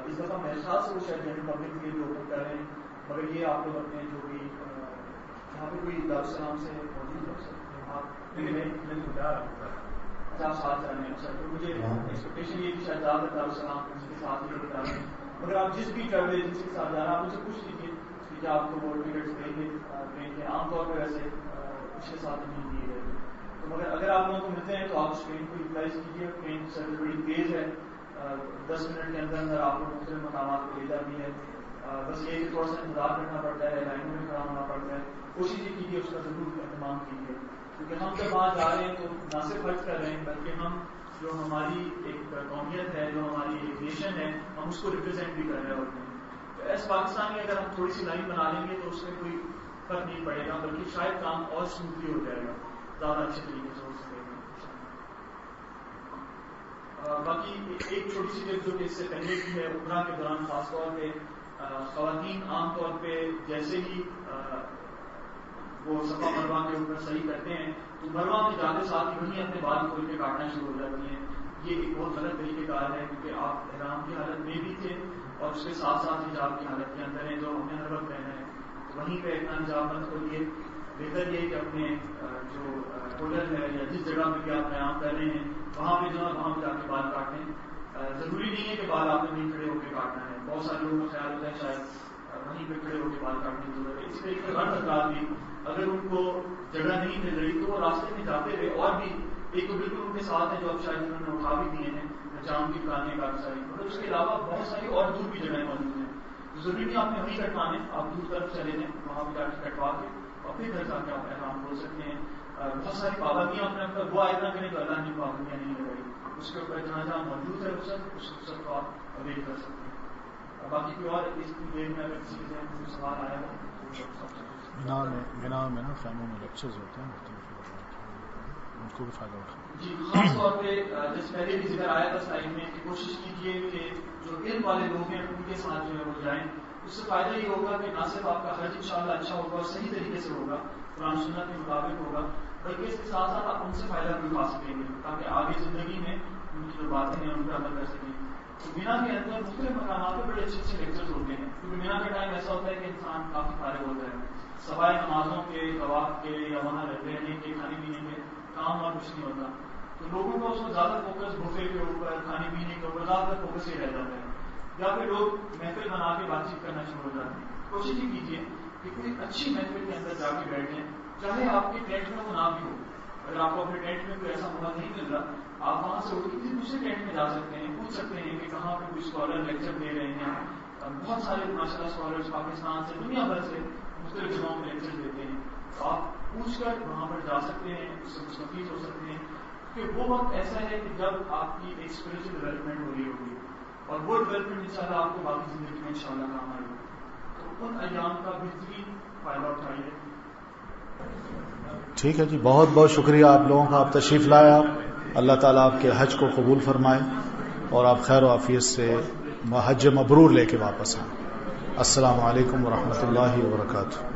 اس دفعہ میرے خیال سے وہ شاید جنرل پبلک کے لیے بھی اوپن کر رہے ہیں مگر یہ آپ لوگ اپنے جو بھی یہاں پہ کوئی دارالسلام سے موجود ہو سکتے آپ ساتھ جانے ہیں. اچھا تو مجھے ایکسپیکٹیشن یہ کہ شاید زیادہ دارالسلام کے ساتھ ہی جا رہے ہیں مگر آپ جس بھی ٹریول ایجنسی کے ساتھ جا رہے ہیں آپ مجھے پوچھ لیجیے کہ کیا آپ کو وہ ٹکٹس دیں گے ٹرین کے. عام طور پہ ویسے پچھلے سال نہیں دیے گئے تو مگر اگر آپ لوگوں کو ملتے ہیں تو آپ اس ٹرین کو یوٹیلائز کیجیے. ٹرین کی سروس بڑی تیز ہے, 10 منٹ کے اندر اندر آپ کو مختلف مقامات کو لے جاتی ہے. بس یہ کہ تھوڑا سا انتظار کرنا پڑتا ہے, لائنوں میں کھڑا ہونا پڑتا ہے. کوشش یہ کیجیے اس کا ضرور اہتمام کیجیے کیونکہ ہم جب وہاں جا رہے ہیں تو نہ صرف خرچ کر رہے ہیں بلکہ ہم جو ہماری ایک قومیت ہے, جو ہماری ایک نیشن ہے, ہم اس کو ریپرزینٹ بھی کر رہے ہوتے ہیں. تو ایس پاکستانی اگر ہم تھوڑی سی لائن بنا لیں گے تو اس میں کوئی فرق نہیں پڑے گا بلکہ شاید کام اور اسموتھلی ہو جائے گا, زیادہ اچھے طریقے سے ہو سکے گا. باقی ایک چھوٹی سی ٹپ جو کہ اس سے پہلے کی ہے, عمرہ کے دوران خاص طور پہ خواتین عام طور پہ جیسے ہی وہ صفا مروا کے اوپر صحیح کرتے ہیں تو مروا میں جاتے ساتھ ہی وہیں اپنے بال کھول کے کاٹنا شروع ہو جاتی ہیں. یہ ایک بہت غلط طریقہ کار ہے کیونکہ آپ احرام کی حالت میں بھی تھے اور اس کے ساتھ ساتھ حجاب کی حالت کے اندر ہیں جو ہم نے ہر وقت رہنا ہے. وہیں پہ اتنا حجاب مت کھولیے. بہتر یہ کہ اپنے جو ہوٹل ہے یا جس جگہ پہ بھی آپ قیام کر رہے ہیں وہاں پہ جو ہے وہاں پہ جا کے بال کاٹیں. ضروری نہیں ہے کہ بال آپ نے نہیں کھڑے ہو کے کاٹنا ہے. بہت سارے لوگوں کا خیال ہوتا ہے شاید وہیں پہ کھڑے ہو کے بال کاٹنے کی ضرورت ہے. اس طریقے سے ہر افراد بھی اگر ان کو جگہ نہیں مل رہی تو وہ راستے میں جاتے ہوئے اور بھی ایک تو بالکل ان کے ساتھ ہیں جو اب شاید انہوں نے اٹھا بھی دیے ہیں جام کی دکانیں کافی ساری, مگر اس کے علاوہ بہت ساری اور دور بھی جگہیں موجود ہیں. ضروری نہیں آپ نے وہیں کٹوانے, آپ دور طرف چلے جائیں وہاں پہ جا کے کٹوا کے اور پھر گھر جا کے آپ احرام کھول سکتے ہیں. بہت ساری پابندیاں آپ نے وہ آئے نہ کریں تو اللہ نے پابندیاں نہیں لگائی, اس کے اوپر جہاں جہاں موجود ہے اس رخصت کو آپ اویل کر سکتے ہیں. باقی کوئی اور اس دیر میں اگر کسی کے کوئی سوال آیا ہو بنا میں نا خیموں میں لیکچرز ہوتے ہیں ان کو بھی فائدہ اٹھا. جی, خاص طور پہ جیسے پہلے بھی ذکر آیا تھا سائڈ میں کہ کوشش کیجیے کہ جو علم والے لوگ ہیں ان کے ساتھ جو ہے وہ جائیں. اس سے فائدہ یہ ہوگا کہ نہ صرف آپ کا حج انشاءاللہ اچھا ہوگا اور صحیح طریقے سے ہوگا, قرآن سنت کے مطابق ہوگا, بلکہ اس کے ساتھ ساتھ آپ ان سے فائدہ بھی اٹھا سکیں گے تاکہ آگے زندگی میں ان کی جو باتیں ہیں ان پر عمل کر سکیں. تو مینا کے اندر مختلف مقامات پہ بڑے اچھے لیکچرز ہوتے ہیں, کیونکہ مینا کا ٹائم ایسا ہوتا ہے کہ انسان کافی فارغ ہوتا ہے, سوائے نمازوں کے, طواف کے یا وہاں رہنے کے, کھانے پینے کے کام اور کچھ نہیں ہوتا. تو لوگوں کا اس میں زیادہ فوکس بفے کے اوپر, کھانے پینے کے اوپر زیادہ فوکس ہی رہ جاتا ہے, یا پھر لوگ محفل بنا کے بات چیت کرنا شروع ہو جاتے ہیں. کوشش یہ کیجیے کہ کوئی اچھی محفل کے اندر جا کے بیٹھیں, چاہے آپ کے ٹینٹ میں وہ نہ بھی ہو. اگر آپ کو اپنے ٹینٹ میں کوئی ایسا موقع نہیں مل رہا, آپ وہاں سے اٹھ کے کسی دوسرے ٹینٹ میں جا سکتے ہیں, پوچھ سکتے ہیں کہ کہاں پہ کوئی اسکالر لیکچر دے رہے ہیں. بہت سارے ماشاء اللہ اسکالر پاکستان سے, دنیا بھر سے مختلف جگہوں میں لیکچر دیتے ہیں. تو آپ پوچھ کر وہاں پر جا سکتے ہیں, اس سے مستفید ہو سکتے ہیں. کہ وہ وقت ایسا ہے کہ جب آپ کی ایک اسپرچل ڈیولپمنٹ ہو رہی ہوگی, اور وہ ڈیولپمنٹ انشاءاللہ آپ کو باقی زندگی میں انشاءاللہ کام آئے گی. تو ان ایام کا بہترین فائدہ اٹھائیے. ٹھیک ہے جی, بہت بہت شکریہ آپ لوگوں کا, آپ تشریف لائے. آپ اللہ تعالیٰ آپ کے حج کو قبول فرمائے اور آپ خیر و عافیت سے حج مبرور لے کے واپس آئیں. السلام علیکم ورحمۃ اللہ وبرکاتہ.